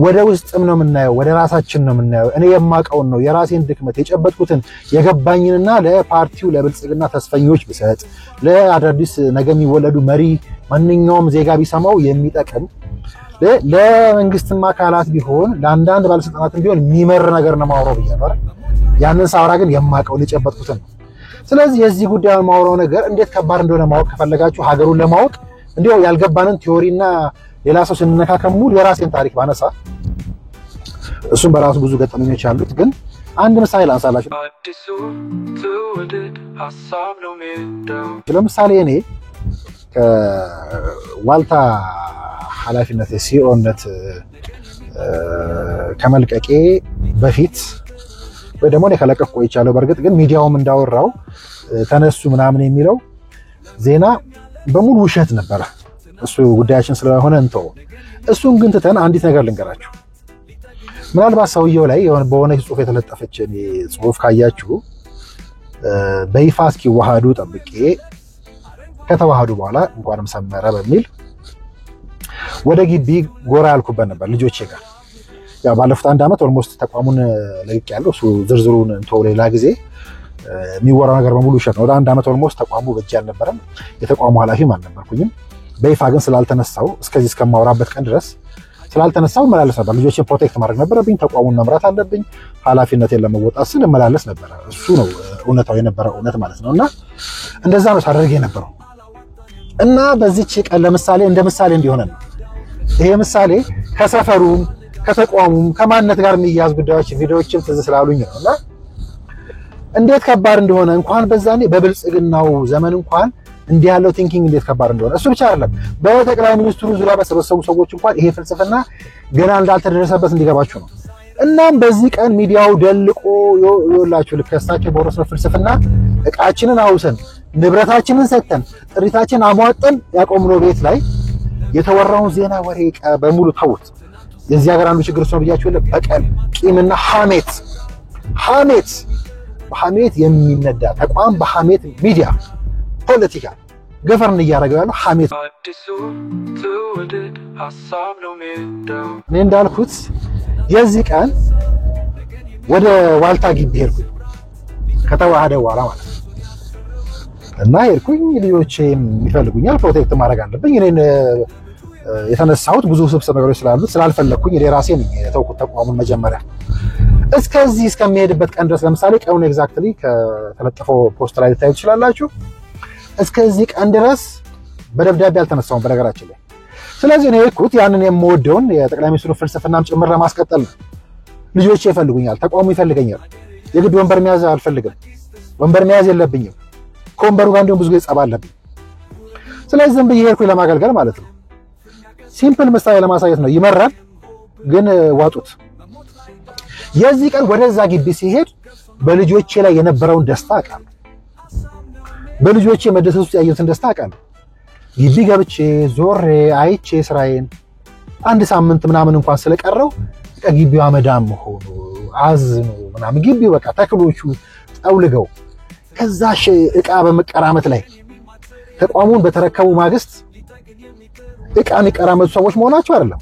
ወደ ውስጥም ነው የምናየው ወደ ራሳችን ነው የምናየው እኔ የማቀውን ነው የራሴን ድክመት የጨበጥኩትን የገባኝንና ለፓርቲው ለብልጽግና ተስፈኞች ብሰጥ ለአዳዲስ ነገ የሚወለዱ መሪ ማንኛውም ዜጋ ቢሰማው የሚጠቅም ለመንግስትም አካላት ቢሆን ለአንዳንድ ባለስልጣናትም ቢሆን የሚመር ነገር ነው ማውራው ብያለሁ አይደል ያንን ሳውራ ግን የማቀውን የጨበጥኩትን ነው ስለዚህ የዚህ ጉዳይ ማውራው ነገር እንዴት ከባድ እንደሆነ ማወቅ ከፈለጋችሁ ሀገሩን ለማወቅ እንዲያው ያልገባንን ቲዮሪና ሌላ ሰው ስንነካከሙ የራሴን ታሪክ ባነሳ እሱም በራሱ ብዙ ገጠመኞች አሉት ግን አንድ ምሳሌ ላንሳላችሁ ለምሳሌ እኔ ከዋልታ ኃላፊነት ሲኦነት ከመልቀቄ በፊት ወይ ደግሞ ከለቀቅ ቆይቻለሁ በርግጥ ግን ሚዲያውም እንዳወራው ተነሱ ምናምን የሚለው ዜና በሙሉ ውሸት ነበር እሱ ጉዳያችን ስለሆነ እንተው እሱን ግን ተተን አንዲት ነገር ልንገራችሁ ምናልባት ሰውየው ላይ በሆነ ጽሁፍ የተለጠፈች ጽሁፍ ካያችሁ በይፋ እስኪዋሃዱ ጠብቄ ከተዋሃዱ በኋላ እንኳንም ሰመረ በሚል ወደ ግቢ ጎራ ያልኩበት ነበር ልጆቼ ጋር ያው ባለፉት አንድ አመት ኦልሞስት ተቋሙን ለቅቄ ያለው እሱ ዝርዝሩን እንተው ሌላ ጊዜ የሚወራው ነገር በሙሉ ውሸት ነው ወደ አንድ አመት ኦልሞስት ተቋሙ በእጅ አልነበረም የተቋሙ ኃላፊም አልነበርኩኝም በይፋ ግን ስላልተነሳው እስከዚህ እስከማውራበት ቀን ድረስ ስላልተነሳው መላለስ ነበር ልጆችን ፕሮቴክት ማድረግ ነበረብኝ ተቋሙን መምራት አለብኝ ኃላፊነቴን ለመወጣት ስል መላለስ ነበር እሱ ነው እውነታው የነበረው እውነት ማለት ነውና እንደዛ ነው ሳደርግ የነበረው እና በዚህች ቀን ለምሳሌ እንደ ምሳሌ እንዲሆነ ነው ይሄ ምሳሌ ከሰፈሩም ከተቋሙም ከማንነት ጋር የሚያዝ ጉዳዮች ቪዲዮዎችም ትዝ ስላሉኝ ነውና እንዴት ከባድ እንደሆነ እንኳን በዛኔ በብልጽግናው ዘመን እንኳን እንዲህ ያለው ቲንኪንግ እንዴት ከባድ እንደሆነ እሱ ብቻ አይደለም በጠቅላይ ሚኒስትሩ ዙሪያ በሰበሰቡ ሰዎች እንኳን ይሄ ፍልስፍና ገና እንዳልተደረሰበት እንዲገባችሁ ነው እናም በዚህ ቀን ሚዲያው ደልቆ ይወላችሁ ልከሳቸው በወረሰው ፍልስፍና እቃችንን አውሰን ንብረታችንን ሰጥተን ጥሪታችንን አሟጠን ያቆምነው ቤት ላይ የተወራውን ዜና ወሬ በሙሉ ተውት የዚህ ሀገር አንዱ ችግር ነው ብያችሁ በቀል ቂምና ሐሜት የሚነዳ ተቋም በሐሜት ሚዲያ ፖለቲካ ገቨርን እያደረገው ያለው ሐሜት እኔ እንዳልኩት የዚህ ቀን ወደ ዋልታ ግቢ ሄድኩኝ ከተዋሃደ በኋላ ማለት ነው እና ሄድኩኝ ልጆቼም ይፈልጉኛል ፕሮቴክት ማድረግ አለብኝ እኔን የተነሳሁት ብዙ ስብሰባ ነገሮች ስላሉት ስላልፈለኩኝ እኔ ራሴ ነኝ የተውኩት ተቋሙን መጀመሪያ እስከዚህ እስከሚሄድበት ቀን ድረስ ለምሳሌ ቀኑን ኤግዛክትሊ ከተለጠፈው ፖስት ላይ ታዩት ይችላልላችሁ እስከዚህ ቀን ድረስ በደብዳቤ አልተነሳውም በነገራችን ላይ ስለዚህ እኔ እኮት ያንን የምወደውን የጠቅላይ ሚኒስትሩ ፍልስፍናም ጭምር ለማስቀጠል ልጆቼ ይፈልጉኛል ተቋሙ ይፈልገኛል የግድ ወንበር መያዝ አልፈልግም ወንበር መያዝ የለብኝም ኮምበሩ ጋር እንደውም ብዙ ገጽ አለብኝ ስለዚህ ዝም ብዬ ሄድኩኝ ለማገልገል ማለት ነው ሲምፕል ምሳሌ ለማሳየት ነው ይመራል ግን ዋጡት የዚህ ቀን ወደዛ ግቢ ሲሄድ በልጆቼ ላይ የነበረውን ደስታ አቃለሁ በልጆቼ መደሰት ውስጥ ያየሁትን ደስታ አቃለሁ ግቢ ገብቼ ዞሬ አይቼ ስራዬን አንድ ሳምንት ምናምን እንኳን ስለቀረው ግቢው አመዳም ሆኖ አዝኖ ምናምን ግቢው በቃ ተክሎቹ ጠውልገው ከዛሽ እቃ በመቀራመት ላይ ተቋሙን በተረከቡ ማግስት እቃ የሚቀራመቱ ሰዎች መሆናቸው አይደለም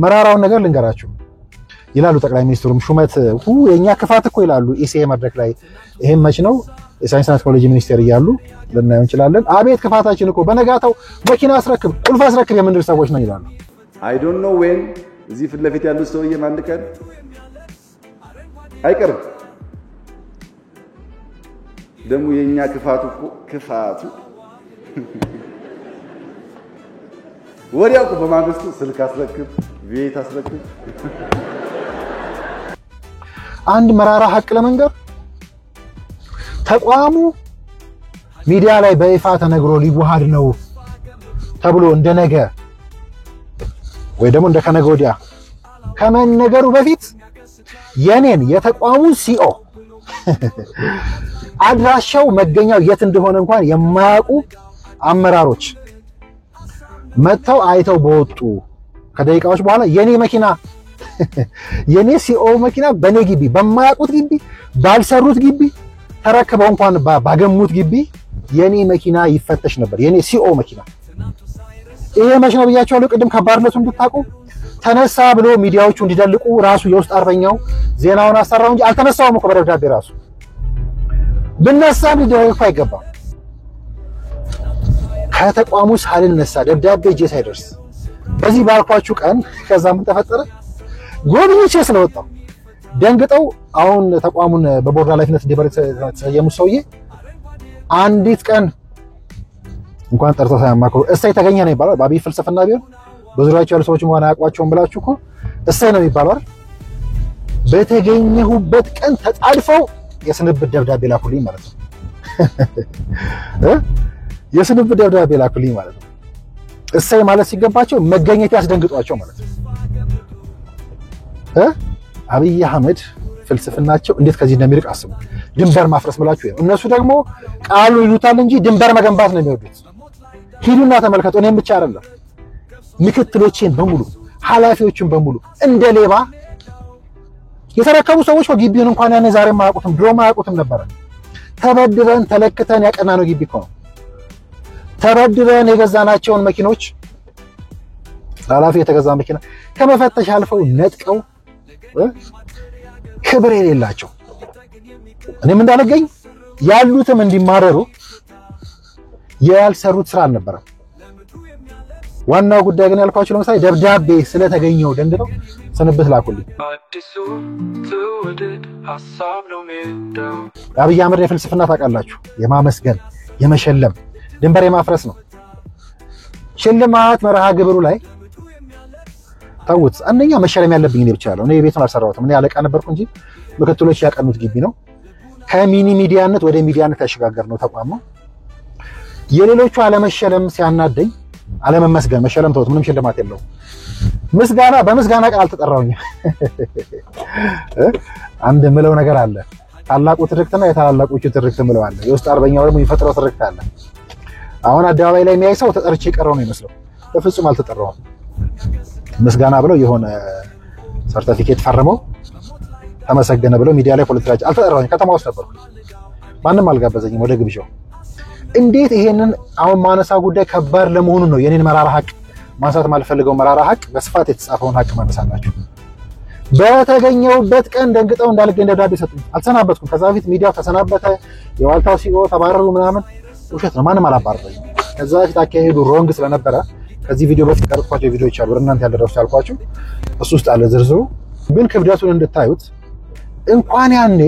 መራራውን ነገር ልንገራችሁ ይላሉ ጠቅላይ ሚኒስትሩም ሹመት የኛ ክፋት እኮ ይላሉ ኢሲኤ መድረክ ላይ ይሄን መች ነው የሳይንስና ቴክኖሎጂ ሚኒስቴር ይያሉ ልናየው እንችላለን አቤት ክፋታችን እኮ በነጋታው መኪና አስረክብ ቁልፍ አስረክብ የምንድር ሰዎች ነው ይላሉ I don't know when እዚህ ፊት ለፊት ያሉት ሰውዬ ማን ቀን አይቀርም ደሙ የኛ ክፋቱ ወዲያው በማግስቱ ስልክ አስረክብ ቤት አስረክብ አንድ መራራ ሀቅ ለመንገር ተቋሙ ሚዲያ ላይ በይፋ ተነግሮ ሊዋሃድ ነው ተብሎ እንደነገ ወይ ደግሞ እንደከነገ ወዲያ ከመነገሩ በፊት የኔን የተቋሙ ሲኦ አድራሻው መገኛው የት እንደሆነ እንኳን የማያውቁ አመራሮች መተው አይተው በወጡ ከደቂቃዎች በኋላ የኔ መኪና የኔ ሲኦ መኪና በኔ ግቢ በማያውቁት ግቢ ባልሰሩት ግቢ ተረከበው እንኳን ባገሙት ግቢ የኔ መኪና ይፈተሽ ነበር የኔ ሲኦ መኪና ይሄ መች ነው ብያቸዋለሁ ቅድም ከባድነቱን እንድታውቁ። ተነሳ ብሎ ሚዲያዎቹ እንዲደልቁ ራሱ የውስጥ አርበኛው ዜናውን አሰራው እንጂ አልተነሳውም እኮ በደብዳቤ ራሱ ብነሳ ሊደረግ እኮ አይገባም። ከተቋሙ ሳልነሳ ደብዳቤ እጄ ሳይደርስ በዚህ ባልኳችሁ ቀን ከዛ ምን ተፈጠረ? ጎብኝቼ ስለወጣው ደንግጠው አሁን ተቋሙን በቦርድ ኃላፊነት እንዲበር የተሰየሙ ሰውዬ አንዲት ቀን እንኳን ጠርተው ሳያማክሩ እሰይ ተገኘ ነው ይባላል። በአብይ ፍልስፍና ቢሆን በዙሪያቸው ያሉ ሰዎች እንኳን አያውቋቸውም ብላችሁ እኮ እሰይ ነው የሚባለው አይደል? በተገኘሁበት ቀን ተጣልፈው የስንብት ደብዳቤ ላኩልኝ ማለት ነው። የስንብት ደብዳቤ ላኩልኝ ማለት ነው። እሰይ ማለት ሲገባቸው መገኘት ያስደንግጧቸው ማለት ነው። አብይ አህመድ ፍልስፍናቸው እንዴት ከዚህ እንደሚርቅ አስቡ። ድንበር ማፍረስ ብላችሁ ነው። እነሱ ደግሞ ቃሉ ይሉታል እንጂ ድንበር መገንባት ነው የሚወዱት። ሂዱና ተመልከቱ። እኔም ብቻ አይደለም ምክትሎቼን በሙሉ ኃላፊዎችን በሙሉ እንደ ሌባ የተረከቡ ሰዎች ግቢውን እንኳን ያኔ ዛሬ ማያውቁትም ድሮ ማያውቁትም ነበር። ተበድረን ተለክተን ያቀናነው ግቢ እኮ ነው። ተበድረን የገዛናቸውን መኪኖች ኃላፊ የተገዛ መኪና ከመፈተሽ አልፈው ነጥቀው ክብር የሌላቸው እኔም እንዳልገኝ ያሉትም እንዲማረሩ ያልሰሩት ስራ አልነበረም። ዋናው ጉዳይ ግን ያልኳችሁ ለምሳሌ ደብዳቤ ስለተገኘው ደንግጠው ስንብት ላኩልኝ። አብይ አህመድ የፍልስፍና ታውቃላችሁ፣ የማመስገን የመሸለም ድንበር የማፍረስ ነው። ሽልማት መርሃ ግብሩ ላይ ታውት አንደኛ መሸለም ያለብኝ እኔ ብቻ ያለው እኔ ቤቱን አልሰራሁትም። እኔ አለቃ ነበርኩ እንጂ ምክትሎች ያቀኑት ግቢ ነው። ከሚኒ ሚዲያነት ወደ ሚዲያነት ያሸጋገር ነው ተቋም ነው። የሌሎቹ አለመሸለም ሲያናደኝ አለመመስገን መሸለም ተውት፣ ምንም ሽልማት የለውም። ምስጋና በምስጋና ቃል አልተጠራውኝ። አንድ ምለው ነገር አለ። ታላቁ ትርክትና የታላላቆቹ ትርክት ምለው አለ። የውስጥ አርበኛው ደግሞ ይፈጥረው ትርክት አለ። አሁን አደባባይ ላይ የሚያይ ሰው ተጠርቼ ቀረው ነው ይመስለው። በፍጹም አልተጠራውም። ምስጋና ብለው የሆነ ሰርቲፊኬት ፈርመው ተመሰገነ ብለው ሚዲያ ላይ ፖለቲካች አልተጠራውኝ። ከተማ ውስጥ ነበርኩ። ማንም አልጋበዘኝም ወደ ግብዣው። እንዴት ይሄንን አሁን ማነሳ ጉዳይ ከባድ ለመሆኑ ነው የኔን መራራ ሀቅ ማንሳት ማልፈልገው መራራ ሀቅ በስፋት የተጻፈውን ሀቅ ማነሳላችሁ። በተገኘውበት ቀን ደንግጠው እንዳልገኝ ደብዳቤ ሰጡኝ። አልተሰናበትኩም። ከዛ በፊት ሚዲያው ተሰናበተ፣ የዋልታው ሲኦ ተባረሩ ምናምን ውሸት ነው። ማንም አላባረረኝም። ከዛ በፊት አካሄዱ ሮንግ ስለነበረ ከዚህ ቪዲዮ በፊት ቀርጥኳቸው ቪዲዮዎች አሉ እናንተ ያልደረሱ ያልኳችሁ እሱ ውስጥ አለ ዝርዝሩ። ግን ክብደቱን እንድታዩት እንኳን ያኔ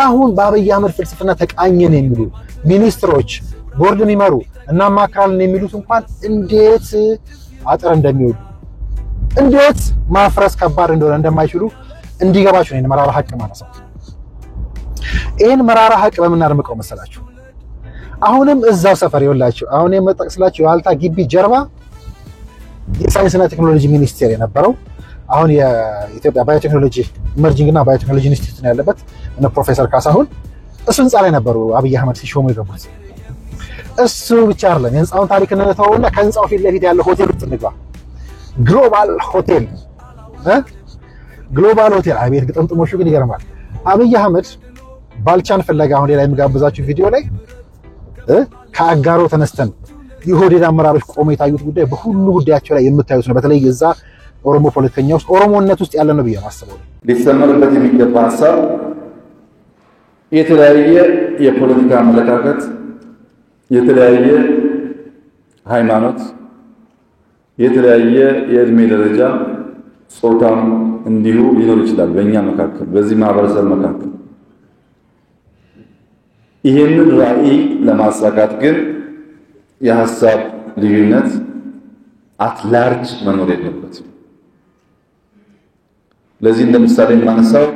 አሁን በአብይ አህመድ ፍልስፍና ተቃኘን የሚሉ ሚኒስትሮች ቦርድ የሚመሩ እናማክራለን የሚሉት እንኳን እንዴት አጥር እንደሚወዱ እንዴት ማፍረስ ከባድ እንደሆነ እንደማይችሉ እንዲገባችሁ ነው መራራ ሀቅ ማለት ነው። ይሄን መራራ ሀቅ በመናርምቀው መሰላችሁ አሁንም እዛው ሰፈር ይወላችሁ አሁን የመጠቅስላችሁ የዋልታ ግቢ ጀርባ የሳይንስና ቴክኖሎጂ ሚኒስቴር የነበረው አሁን የኢትዮጵያ ባዮቴክኖሎጂ ኢመርጂንግ እና ባዮቴክኖሎጂ ኢንስቲትዩት ነው ያለበት እና ፕሮፌሰር ካሳሁን እሱ ህንፃ ላይ ነበሩ አብይ አህመድ ሲሾሙ የገቡት። እሱ ብቻ አይደለም የህንፃውን ታሪክ እንተውና ከህንፃው ፊት ለፊት ያለው ሆቴል ውስጥ እንግባ። ግሎባል ሆቴል ግሎባል ሆቴል አቤት ግጥምጥሞሹ ግን ይገርማል። አብይ አህመድ ባልቻን ፍለጋ አሁን ሌላ የሚጋብዛችሁ ቪዲዮ ላይ ከአጋሮ ተነስተን የሆዴድ አመራሮች ቆመው የታዩት ጉዳይ በሁሉ ጉዳያቸው ላይ የምታዩት ነው። በተለይ የዛ ኦሮሞ ፖለቲከኛ ውስጥ ኦሮሞነት ውስጥ ያለ ነው ብዬ ማስበው ሊሰመርበት የሚገባ ሀሳብ የተለያየ የፖለቲካ አመለካከት፣ የተለያየ ሃይማኖት፣ የተለያየ የእድሜ ደረጃ፣ ጾታም እንዲሁ ሊኖር ይችላል በእኛ መካከል በዚህ ማህበረሰብ መካከል። ይሄንን ራዕይ ለማሳካት ግን የሐሳብ ልዩነት አትላርጅ መኖር የለበትም። ለዚህ እንደምሳሌ የማነሳው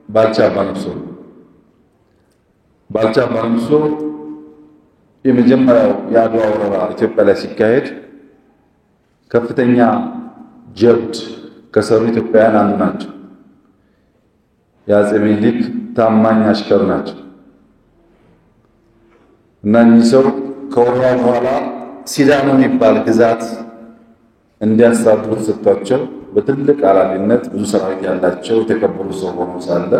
ባልቻ አባ ነፍሶ የመጀመሪያው የአድዋ ወረራ ኢትዮጵያ ላይ ሲካሄድ ከፍተኛ ጀብድ ከሰሩ ኢትዮጵያውያን አንዱ ናቸው። የአፄ ምኒልክ ታማኝ አሽከር ናቸው እና እኚህ ሰው ከወረራ በኋላ ሲዳሞ የሚባል ግዛት እንዲያሳድሩ ተሰጥቷቸው በትልቅ ኃላፊነት ብዙ ሰራዊት ያላቸው የተከበሩ ሰው ሆነው ሳለ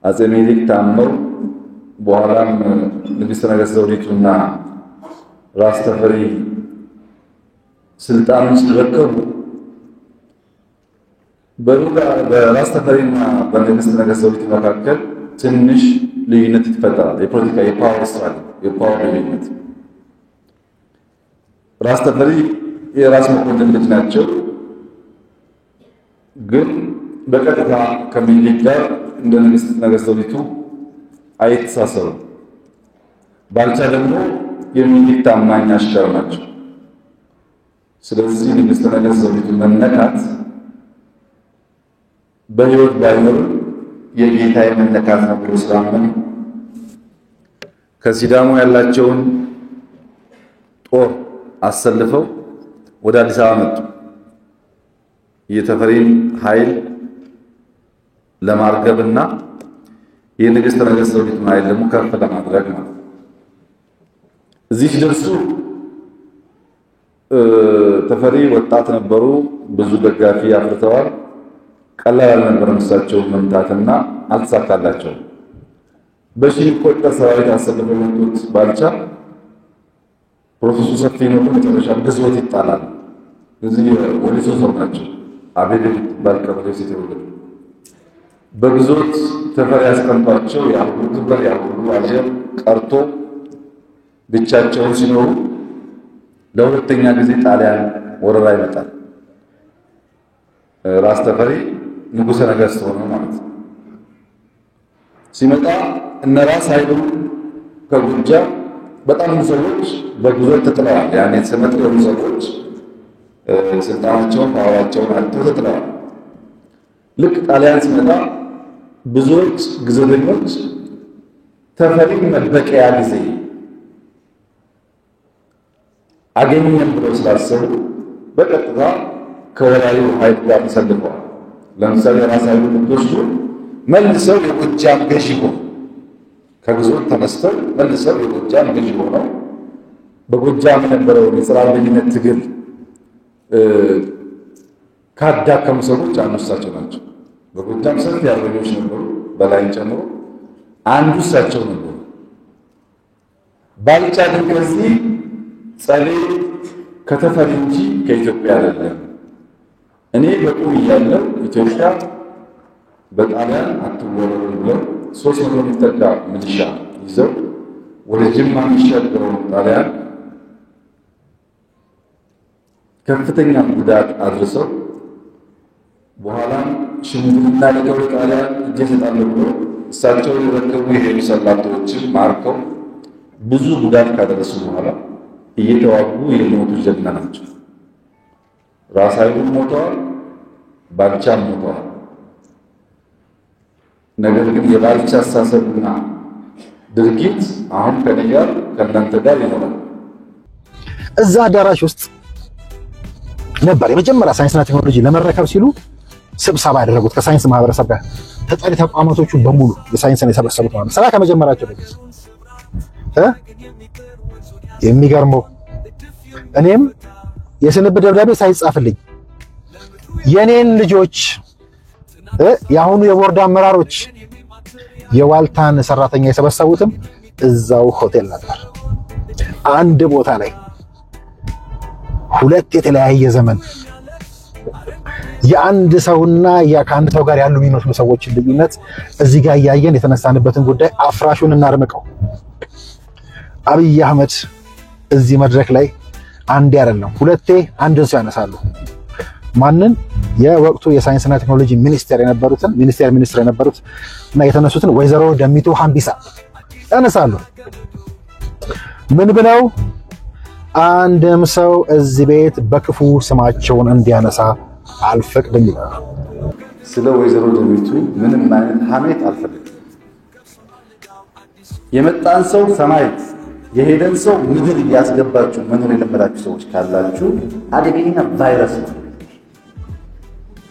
አፄ ምኒልክ ታመው በኋላም ንግሥተ ነገሥት ዘውዲቱና ራስ ተፈሪ ስልጣኑን ሲረከቡ በራስ ተፈሪና በንግስት ነገስት ዘውዲቱ መካከል ትንሽ ልዩነት ይፈጠራል። የፖለቲካ የፓወር ልዩነት። ራስ ተፈሪ የራስ መኮንን ልጅ ናቸው፣ ግን በቀጥታ ከምኒልክ ጋር እንደ ንግስት ነገስት ዘውዲቱ አይተሳሰሩም። ባልቻ ደግሞ የሚኒሊክ ታማኝ አሽከር ናቸው። ስለዚህ ንግስት ነገስት ዘውዲቱ መነካት በህይወት ባይኖር የጌታዬ መነካት ነው ብሎ ስላመኑ ከሲዳሞ ያላቸውን ጦር አሰልፈው ወደ አዲስ አበባ መጡ። የተፈሪን ኃይል ለማርገብና የንግስት ነገስት ዘውዲቱን ኃይል ደግሞ ከፍ ለማድረግ ነው። እዚህ ሲደርሱ ተፈሪ ወጣት ነበሩ፣ ብዙ ደጋፊ አፍርተዋል። ቀላል አልነበረም እሳቸውን መምታትና አልተሳካላቸውም። በሺህ የሚቆጠር ሰራዊት አሰልፈው የመጡት ባልቻ ፕሮሰሱ ሰፊ ነው። መጨረሻ ግዞት ይጣላል። እዚህ ወሊሶ ሰው ናቸው። አቤል ባልቀበሌ ሲተወለዱ በግዞት ተፈሪ ያስቀምጧቸው ያሁሉ ክብር ያሁሉ አጀብ ቀርቶ ብቻቸውን ሲኖሩ ለሁለተኛ ጊዜ ጣሊያን ወረራ ይመጣል። ራስ ተፈሪ ንጉሠ ነገሥት ሆነው ማለት ነው። ሲመጣ እነ ራስ ኃይሉ ከጎጃም በጣም ብዙ ሰዎች በግዞት ተጥለዋል። ያኔ የተሰመጡ የሆኑ ሰዎች ስልጣናቸውን ፓወራቸውን አጥተው ተጥለዋል። ልክ ጣሊያን ሲመጣ ብዙዎች ግዞተኞች ተፈሪ መበቀያ ጊዜ አገኘን ብለው ስላሰቡ በቀጥታ ከወራሪው ኃይል ጋር ተሰልፈዋል። ለምሳሌ ራስ ኃይሉ ንጉሱ መልሰው የጎጃም ገዢ ሆኑ። ከግዞት ተነስተው መልሰው የጎጃም ገዢ ሆነው በጎጃም የነበረውን የጸረ አልበኝነት ትግል ካዳከሙ ሰዎች አንዱ እሳቸው ናቸው። በጎጃም ሰፊ አርበኞች ነበሩ፣ በላይን ጨምሮ አንዱ እሳቸው ነበሩ። ባልቻ ግን ከዚህ ጸሌ ከተፈሪ እንጂ ከኢትዮጵያ አይደለም። እኔ በቁም እያለሁ ኢትዮጵያ በጣሊያን አትወረርም ብለው 300 የሚጠጋ ሚሊሻ ይዘው ወደ ጅማ የሚሻገረው ጣሊያን ከፍተኛ ጉዳት አድርሰው በኋላም ሽምግልና ለገው ጣሊያን እጅ ሰጣለሁ ብሎ እሳቸው የረከቡ የሄዱ ሰላቶችን ማርከው ብዙ ጉዳት ካደረሱ በኋላ እየተዋጉ የሞቱ ጀግና ናቸው። ራስ ኃይሉ ሞተዋል፣ ባልቻም ሞተዋል። ነገር ግን የባልቻ አስተሳሰብና ድርጊት አሁን ከኔ ጋር ከእናንተ ጋር ይኖራል። እዛ አዳራሽ ውስጥ ነበር የመጀመሪያ ሳይንስና ቴክኖሎጂ ለመረከብ ሲሉ ስብሰባ ያደረጉት ከሳይንስ ማህበረሰብ ጋር ተጠሪ ተቋማቶቹ በሙሉ የሳይንስን የሰበሰቡት ማለት ስራ ከመጀመራቸው በፊት የሚገርመው እኔም የስንብት ደብዳቤ ሳይጻፍልኝ የኔን ልጆች የአሁኑ የቦርድ አመራሮች የዋልታን ሰራተኛ የሰበሰቡትም እዛው ሆቴል ነበር። አንድ ቦታ ላይ ሁለት የተለያየ ዘመን የአንድ ሰውና ከአንድ ሰው ጋር ያሉ የሚመስሉ ሰዎችን ልዩነት እዚህ ጋር እያየን የተነሳንበትን ጉዳይ አፍራሹን እናርምቀው። አብይ አህመድ እዚህ መድረክ ላይ አንድ አይደለም ሁለቴ አንድን ሰው ያነሳሉ። ማንን? የወቅቱ የሳይንስና ቴክኖሎጂ ሚኒስቴር የነበሩት እና የተነሱትን ወይዘሮ ደሚቱ ሀምቢሳ ያነሳሉ። ምን ብለው? አንድም ሰው እዚህ ቤት በክፉ ስማቸውን እንዲያነሳ አልፈቅድም ይላሉ። ስለ ወይዘሮ ደሚቱ ምንም አይነት ሐሜት አልፈልግም። የመጣን ሰው ሰማይ የሄደን ሰው ምድር ያስገባችሁ መኖር የለመዳችሁ ሰዎች ካላችሁ አደገኛ ቫይረስ ነው።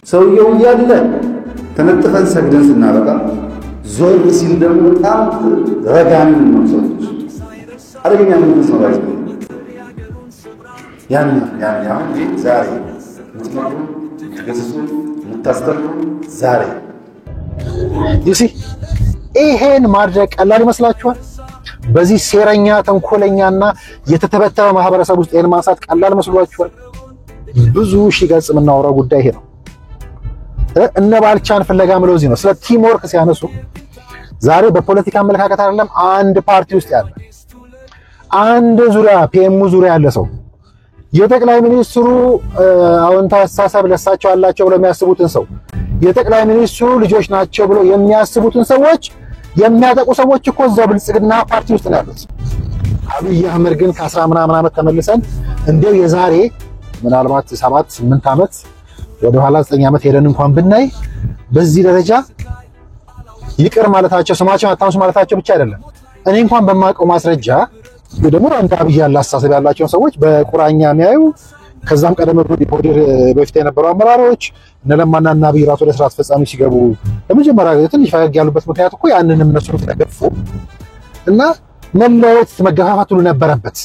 ሰውየው ያለ ተነጥፈን ሰግደን ስናበቃ ዞር ሲል ደግሞ በጣም ረጋሚ ነው። ሰዎች አደገኛ ነው። ሰዎች ያን ዛሬ ምትመሩ ገዝሱ ምታስተምሩ ዛሬ ይሄን ማድረግ ቀላል ይመስላችኋል? በዚህ ሴረኛ ተንኮለኛና የተተበተበ ማህበረሰብ ውስጥ ይሄን ማንሳት ቀላል መስሏችኋል? ብዙ ሺህ ገጽ የምናወራው ጉዳይ ይሄ ነው። እነ ባልቻን ፍለጋ ምለው እዚህ ነው። ስለ ቲም ወርክ ሲያነሱ ዛሬ በፖለቲካ አመለካከት አይደለም አንድ ፓርቲ ውስጥ ያለ አንድ ዙሪያ ፒኤሙ ዙሪያ ያለ ሰው የጠቅላይ ሚኒስትሩ አዎንታዊ አስተሳሰብ ለሳቸው አላቸው ብለው የሚያስቡትን ሰው የጠቅላይ ሚኒስትሩ ልጆች ናቸው ብለው የሚያስቡትን ሰዎች የሚያጠቁ ሰዎች እኮ እዛው ብልጽግና ፓርቲ ውስጥ ነው ያሉት። አብይ አህመድ ግን ከ10 ምናምን ዓመት ተመልሰን እንደው የዛሬ ምናልባት 7-8 ዓመት ወደ ኋላ 9 ዓመት ሄደን እንኳን ብናይ በዚህ ደረጃ ይቅር ማለታቸው ስማቸው አታውስ ማለታቸው ብቻ አይደለም። እኔ እንኳን በማውቀው ማስረጃ ደግሞ አንድ አብይ ያለ አስተሳሰብ ያላቸው ሰዎች በቁራኛ የሚያዩ ከዛም ቀደም ብሎ ዲፖዲር በፊት የነበሩ አመራሮች እነ ለማና እና አብይ ራሱ ወደ ስራ አስፈጻሚ ሲገቡ ለመጀመሪያ ጊዜ ትንሽ ፈገግ ያሉበት ምክንያት እኮ ያንንም እነሱ ተገፉ እና መለየት መገፋፋት ሁሉ ነበረበት።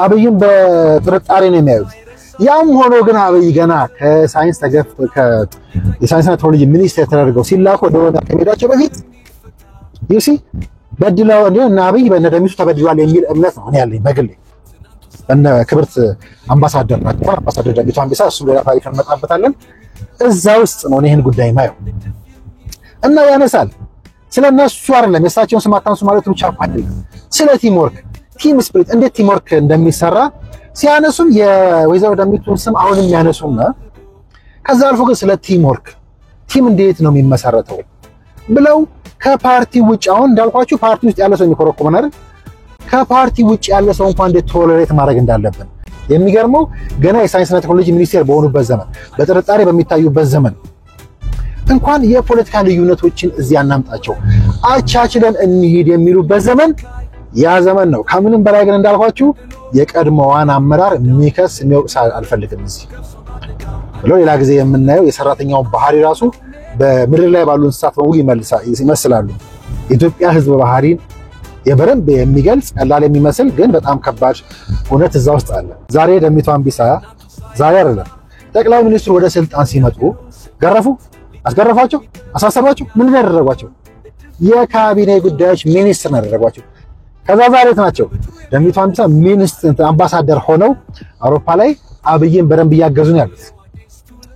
አብይም በጥርጣሬ ነው የሚያዩት። ያም ሆኖ ግን አብይ ገና ከሳይንስ ተገፍ የሳይንስና ቴክኖሎጂ ሚኒስቴር ተደርገው ሲላኩ ወደ ከመሄዳቸው በፊት ዩሲ በድላው እና አብይ በነደሚሱ ተበድሏል የሚል እምነት ነው ያለኝ በግሌ። እነ ክብርት አምባሳደር ናቸው አምባሳደር ደሚቱ አንበሳ እሱ ሌላ ታሪክ እንመጣበታለን። እዛ ውስጥ ነው ይሄን ጉዳይ ማየው እና ያነሳል። ስለነሱ አይደለም የሳቸውን ስም አታንሱ ማለት ብቻ አይደለም። ስለ ቲም ወርክ ቲም ስፒሪት እንዴት ቲም ወርክ እንደሚሰራ ሲያነሱም የወይዘሮ ደሚቱን ስም አሁንም ያነሱና ከዛ አልፎ ግን ስለ ቲም ወርክ ቲም እንዴት ነው የሚመሰረተው ብለው ከፓርቲ ውጭ አሁን እንዳልኳችሁ ፓርቲ ውስጥ ያለ ሰው የሚኮረኮመን አይደል ከፓርቲ ውጭ ያለ ሰው እንኳን እንዴት ቶለሬት ማድረግ እንዳለብን የሚገርመው ገና የሳይንስና ቴክኖሎጂ ሚኒስቴር በሆኑበት ዘመን በጥርጣሬ በሚታዩበት ዘመን እንኳን የፖለቲካ ልዩነቶችን እዚህ አናምጣቸው አቻችለን እንሂድ የሚሉበት ዘመን ያ ዘመን ነው። ከምንም በላይ ግን እንዳልኳችሁ የቀድሞዋን አመራር የሚከስ የሚወቅስ አልፈልግም እዚህ ብሎ ሌላ ጊዜ የምናየው የሰራተኛው ባህሪ ራሱ በምድር ላይ ባሉ እንስሳት በሙሉ ይመስላሉ። የኢትዮጵያ ሕዝብ ባህሪን የበረንብ የሚገልጽ ቀላል የሚመስል ግን በጣም ከባድ እውነት እዛ ውስጥ አለ። ዛሬ ደሚቱ አንበሳ ዛሬ አይደለም ጠቅላይ ሚኒስትሩ ወደ ስልጣን ሲመጡ ገረፉ፣ አስገረፏቸው፣ አሳሰሯቸው። ምን ያደረጓቸው? የካቢኔ ጉዳዮች ሚኒስትር ያደረጓቸው። ከዛ ዛሬ ናቸው ደሚቱ አንበሳ ሚኒስትር አምባሳደር ሆነው አውሮፓ ላይ አብይን በደንብ እያገዙ ነው ያሉት።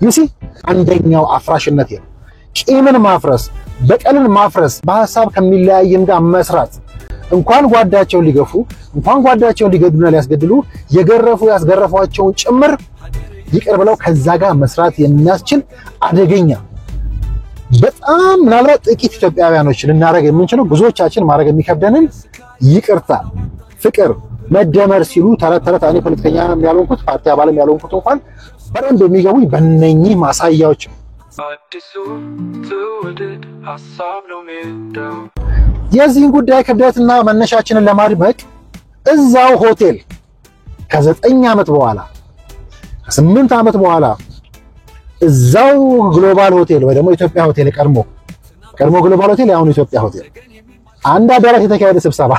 ይሲ አንደኛው አፍራሽነት ነው። ቂምን ማፍረስ፣ በቀልን ማፍረስ፣ በሐሳብ ከሚለያየን ጋር መስራት እንኳን ጓዳቸውን ሊገፉ እንኳን ጓዳቸውን ሊገድሉና ሊያስገድሉ የገረፉ ያስገረፏቸውን ጭምር ይቅር ብለው ከዛ ጋር መስራት የሚያስችል አደገኛ በጣም ምናልባት ጥቂት ኢትዮጵያውያኖች ልናረግ የምንችለው ብዙዎቻችን ማድረግ የሚከብደንን ይቅርታ፣ ፍቅር፣ መደመር ሲሉ ተረት እኔ ፖለቲከኛ ያልሆንኩት ፓርቲ አባልም ያልሆንኩት እንኳን በደንብ የሚገቡኝ በእነኚህ ማሳያዎች የዚህን ጉዳይ ክብደትና መነሻችንን ለማድመቅ እዛው ሆቴል ከ9 ዓመት በኋላ ከ8 ዓመት በኋላ እዛው ግሎባል ሆቴል ወይ ደግሞ ኢትዮጵያ ሆቴል ቀድሞ ግሎባል ሆቴል ያሁን ኢትዮጵያ ሆቴል አንድ አዳራሽ የተካሄደ ስብሰባ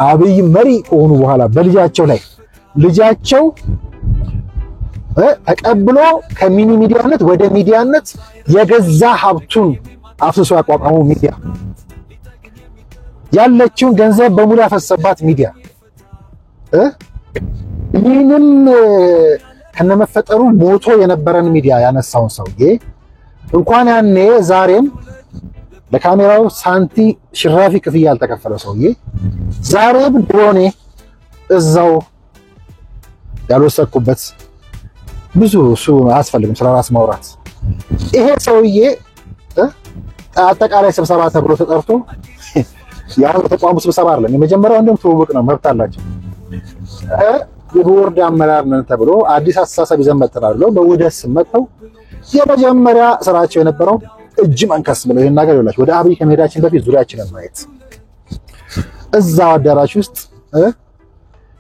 አብይ መሪ ከሆኑ በኋላ በልጃቸው ላይ ልጃቸው ተቀብሎ ከሚኒ ሚዲያነት ወደ ሚዲያነት የገዛ ሀብቱን አፍስሶ ያቋቋመው ሚዲያ ያለችውን ገንዘብ በሙሉ ያፈሰባት ሚዲያ ምንም ከነመፈጠሩ ሞቶ የነበረን ሚዲያ ያነሳውን ሰውዬ እንኳን ያኔ ዛሬም ለካሜራው ሳንቲ ሽራፊ ክፍያ ያልተከፈለው ሰውዬ ዛሬም ድሮኔ እዛው ያልወሰድኩበት ብዙ እሱ አያስፈልግም ስለራስ ማውራት። ይሄ ሰውዬ አጠቃላይ ስብሰባ ተብሎ ተጠርቶ ያው ተቋሙ ስብሰባ አይደለም የመጀመሪያው እንደም ትውውቅ ነው መብት አላቸው። የቦርድ አመራር ነን ተብሎ አዲስ አስተሳሰብ ይዘን መጥተናል ብለው በውህደት መጥተው የመጀመሪያ ስራቸው የነበረው እጅ መንከስ ብለው ይሄን ነገር ይላችሁ ወደ አብይ ከመሄዳችን በፊት ዙሪያችንን ማየት እዛው አዳራሽ ውስጥ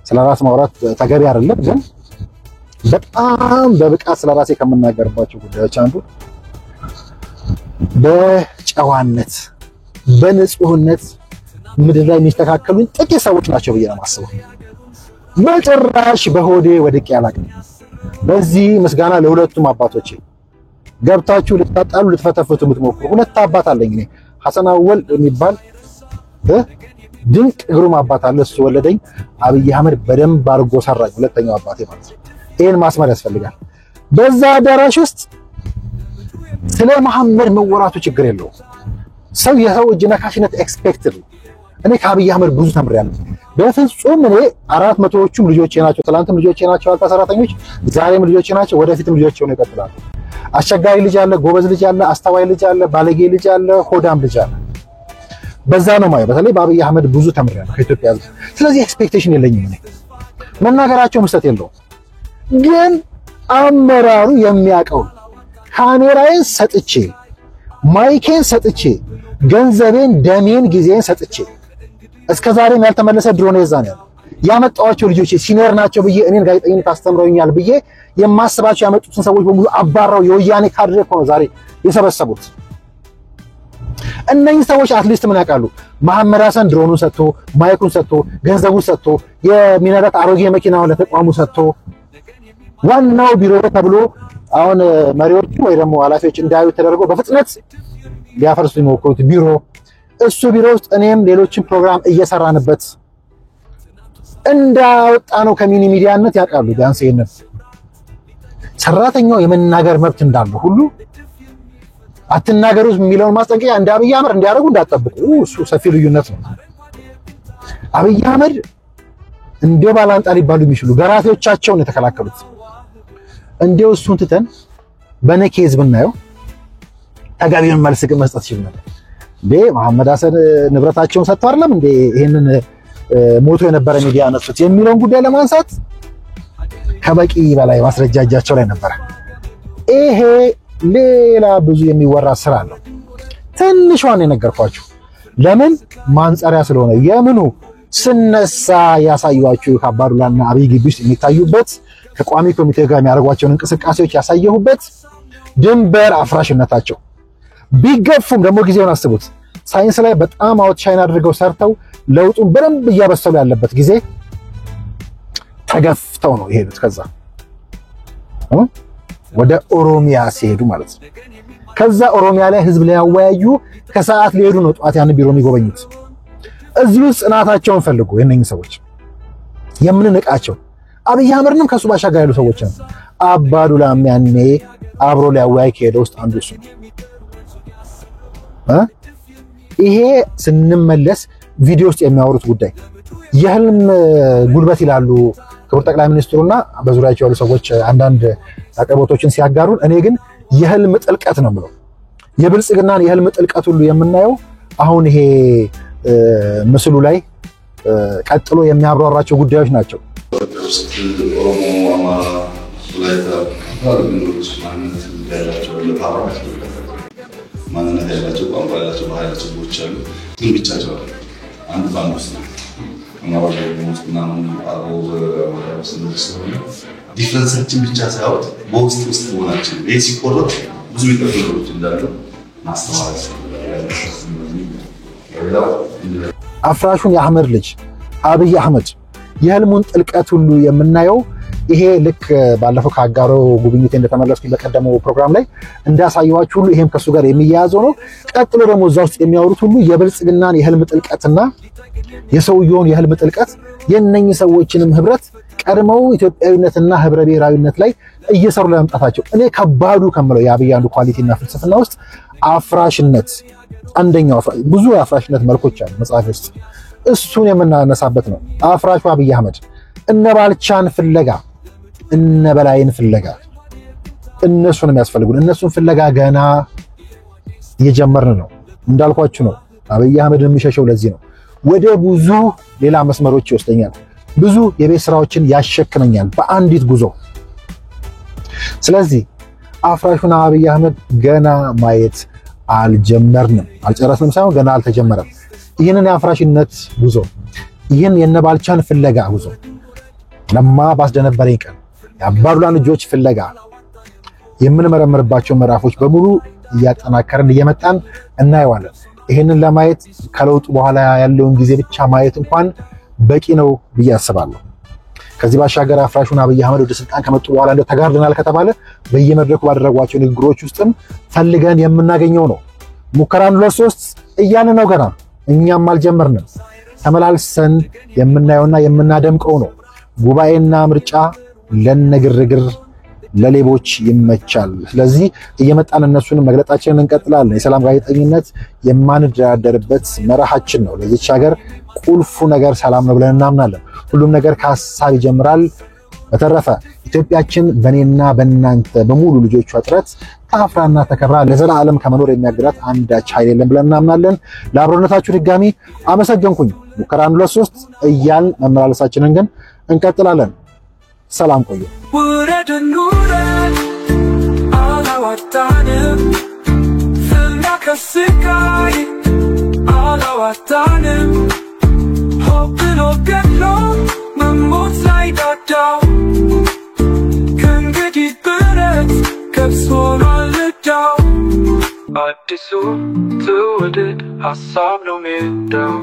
ስለራስ ማውራት ተገቢ አይደለም። ግን በጣም በብቃት ስለራሴ ከመናገርባቸው ጉዳዮች አንዱ በጨዋነት በንጹህነት ምድር ላይ የሚስተካከሉኝ ጥቂት ሰዎች ናቸው ብዬ ነው የማስበው። በጭራሽ በሆዴ ወድቄ አላውቅም። በዚህ ምስጋና ለሁለቱም አባቶቼ ገብታችሁ ልትጣጣሉ ልትፈተፍቱ የምትሞክሩ ሁለት አባት አለኝ እኔ ሐሰን አወል የሚባል ድንቅ ግሩም አባት አለ። እሱ ወለደኝ። አብይ አህመድ በደንብ አድርጎ ሰራኝ። ሁለተኛው አባቴ ማለት ነው። ይሄን ማስመር ያስፈልጋል። በዛ አዳራሽ ውስጥ ስለ መሐመድ መወራቱ ችግር የለውም። ሰው የሰው እጅ ነካሽነት ኤክስፔክትድ ነው። እኔ ከአብይ አህመድ ብዙ ተምሬያለሁ። በፍጹም እኔ 400ዎቹም ልጆቼ ናቸው። ትላንትም ልጆቼ ናቸው። አልታ ሰራተኞች ዛሬም ልጆቼ ናቸው። ወደፊትም ልጆቼ ሆነው ይቀጥላሉ። አስቸጋሪ ልጅ አለ፣ ጎበዝ ልጅ አለ፣ አስተዋይ ልጅ አለ፣ ባለጌ ልጅ አለ፣ ሆዳም ልጅ አለ። በዛ ነው ማለት በተለይ በአብይ አህመድ ብዙ ተምሬያለሁ ከኢትዮጵያ ሕዝብ። ስለዚህ ኤክስፔክቴሽን የለኝም። እኔ መናገራቸው መስጠት የለውም። ግን አመራሩ የሚያውቀው ካሜራዬን ሰጥቼ ማይኬን ሰጥቼ ገንዘቤን፣ ደሜን፣ ጊዜን ሰጥቼ እስከዛሬም ያልተመለሰ ድሮን ይዛ ነው ያመጣዋቸው ልጆች ሲኒየር ናቸው ብዬ እኔን ጋዜጠኝነት አስተምረውኛል ብዬ የማስባቸው ያመጡትን ሰዎች በሙሉ አባራው የወያኔ ካድሬ እኮ ነው ዛሬ የሰበሰቡት። እነኚህ ሰዎች አትሊስት ምን ያውቃሉ? መሐመድ ሐሰን ድሮኑን ሰጥቶ ማይኩን ሰጥቶ ገንዘቡን ሰጥቶ የሚነዳት አሮጌ መኪናውን ለተቋሙ ሰጥቶ ዋናው ቢሮ ተብሎ አሁን መሪዎቹ ወይ ደግሞ ኃላፊዎች እንዳዩ ተደርጎ በፍጥነት ሊያፈርሱ የሚሞክሩት ቢሮ እሱ ቢሮ ውስጥ እኔም ሌሎችን ፕሮግራም እየሰራንበት እንዳወጣ ነው ከሚኒ ሚዲያነት ያውቃሉ። ቢያንስ ይሄንን ሰራተኛው የመናገር መብት እንዳለው ሁሉ አትናገሩ የሚለውን ማስጠንቀቂያ እንደ አብይ አህመድ እንዲያደርጉ እንዳትጠብቁ። እሱ ሰፊ ልዩነት ነው። አብይ አህመድ እንደ ባላንጣ ሊባሉ የሚችሉ ገራፊዎቻቸውን የተከላከሉት እንደው እሱን ትተን በነኬዝ ብናየው ተገቢውን መልስ ግን መስጠት ይችላል ነበር። መሐመድ ሐሰን ንብረታቸውን ሰጥተው አይደለም እንዴ ይሄንን ሞቶ የነበረ ሚዲያ አነሱት የሚለውን ጉዳይ ለማንሳት ከበቂ በላይ ማስረጃ እጃቸው ላይ ነበር። ይሄ ሌላ ብዙ የሚወራ ስራ ነው። ትንሿን የነገርኳችሁ ለምን ማንጸሪያ ስለሆነ የምኑ ስነሳ ያሳዩዋችሁ ከአባዱላና አብይ ግቢ ውስጥ የሚታዩበት ከቋሚ ኮሚቴ ጋር የሚያደርጓቸውን እንቅስቃሴዎች ያሳየሁበት ድንበር አፍራሽነታቸው ቢገፉም ደግሞ ጊዜውን አስቡት። ሳይንስ ላይ በጣም አውትሻይን አድርገው ሰርተው ለውጡን በደንብ እያበሰሉ ያለበት ጊዜ ተገፍተው ነው የሄዱት። ከዛ ወደ ኦሮሚያ ሲሄዱ ማለት ነው። ከዛ ኦሮሚያ ላይ ህዝብ ላይ ያወያዩ ከሰዓት ሊሄዱ ነው ጧት ያን ቢሮ የሚጎበኙት። እዚህ ውስጥ ጽናታቸውን ፈልጉ። የነኝህ ሰዎች የምንንቃቸው አብይ አህመድንም ከሱ ባሻገር ያሉ ሰዎች ነው። አባዱላም ያኔ አብሮ ሊያወያይ ከሄደው ውስጥ አንዱ እሱ ነው። ይሄ ስንመለስ ቪዲዮ ውስጥ የሚያወሩት ጉዳይ የህልም ጉልበት ይላሉ ክቡር ጠቅላይ ሚኒስትሩና በዙሪያቸው ያሉ ሰዎች አንዳንድ አቀቦቶችን ሲያጋሩን፣ እኔ ግን የህልም ጥልቀት ነው የምለው። የብልጽግናን የህልም ጥልቀት ሁሉ የምናየው አሁን ይሄ ምስሉ ላይ ቀጥሎ የሚያብራራቸው ጉዳዮች ናቸው። ኦሮሞ፣ አማራ፣ ወላይታ ባለግሎች ማንነት ያላቸው ቋንቋ ያላቸው ባህል ያላቸው ሰዎች አሉ። ግን ብቻቸው አንድ ባንድ ውስጥ ነው። አማራ ውስጥ ምናምን አብሮ ስለሆነ ዲፍረንሳችን ብቻ ሳይሆን በውስጥ መሆናችን ይህ ሲቆረጥ ብዙ የሚጠቅሎች እንዳሉ ማስተዋል አፍራሹን የአህመድ ልጅ አብይ አህመድ የህልሙን ጥልቀት ሁሉ የምናየው ይሄ ልክ ባለፈው ከአጋሮ ጉብኝት እንደተመለስኩኝ በቀደመው ፕሮግራም ላይ እንዳሳየዋችሁ ሁሉ ይሄም ከሱ ጋር የሚያያዘው ነው። ቀጥሎ ደግሞ እዛ ውስጥ የሚያወሩት ሁሉ የብልጽግናን የህልም ጥልቀትና የሰውየውን የህልም ጥልቀት የነኝ ሰዎችንም ህብረት ቀድመው ኢትዮጵያዊነትና ህብረ ብሔራዊነት ላይ እየሰሩ ለመምጣታቸው እኔ ከባዱ ከምለው የአብይ አንዱ ኳሊቲና ፍልስፍና ውስጥ አፍራሽነት አንደኛው ብዙ የአፍራሽነት መልኮች አሉ መጽሐፍ ውስጥ እሱን የምናነሳበት ነው። አፍራሹ አብይ አህመድ እነ ባልቻን ፍለጋ እነ በላይን ፍለጋ እነሱን የሚያስፈልጉን እነሱን ፍለጋ ገና እየጀመርን ነው። እንዳልኳችሁ ነው አብይ አህመድ የሚሸሸው ለዚህ ነው። ወደ ብዙ ሌላ መስመሮች ይወስደኛል፣ ብዙ የቤት ስራዎችን ያሸክመኛል በአንዲት ጉዞ። ስለዚህ አፍራሹና አብይ አህመድ ገና ማየት አልጀመርንም፣ አልጨረስንም ሳይሆን ገና አልተጀመረም። ይህንን የአፍራሽነት ጉዞ ይህን የነባልቻን ፍለጋ ጉዞ ለማ ባስደነበረኝ ቀን የአባዱላን ልጆች ፍለጋ የምንመረምርባቸው ምዕራፎች በሙሉ እያጠናከርን እየመጣን እናየዋለን። ይህንን ለማየት ከለውጡ በኋላ ያለውን ጊዜ ብቻ ማየት እንኳን በቂ ነው ብዬ አስባለሁ። ከዚህ ባሻገር አፍራሹን አብይ አህመድ ወደ ስልጣን ከመጡ በኋላ እንደው ተጋርደናል ከተባለ በየመድረኩ ባደረጓቸው ንግግሮች ውስጥም ፈልገን የምናገኘው ነው። ሙከራን 2-3 እያለ ነው ገና እኛም አልጀመርንም። ተመላልሰን የምናየውና የምናደምቀው ነው። ጉባኤና ምርጫ ለነግርግር ለሌቦች ይመቻል። ስለዚህ እየመጣን እነሱን መግለጣችንን እንቀጥላለን። የሰላም ጋዜጠኝነት የማንደራደርበት መርሃችን ነው። ለዚች ሀገር ቁልፉ ነገር ሰላም ነው ብለን እናምናለን። ሁሉም ነገር ከሀሳብ ይጀምራል። በተረፈ ኢትዮጵያችን በእኔና በእናንተ በሙሉ ልጆቿ ጥረት ታፍራና ተከብራ ለዘላለም ከመኖር የሚያግዳት አንዳች ኃይል የለም ብለን እናምናለን። ለአብሮነታችሁ ድጋሚ አመሰግንኩኝ። ሙከራ 1 2 3 እያልን መመላለሳችንን ግን እንቀጥላለን። ሰላም ቆዩ። አላዋጣንም ፍላከስካይ አላዋጣንም ሆብሎ ገሎ መሞት ላይ ዳዳው ከእንግዲህ ብረት ከብሶናል ልዳው አዲሱ ትውልድ ሀሳብ ነው ሜዳው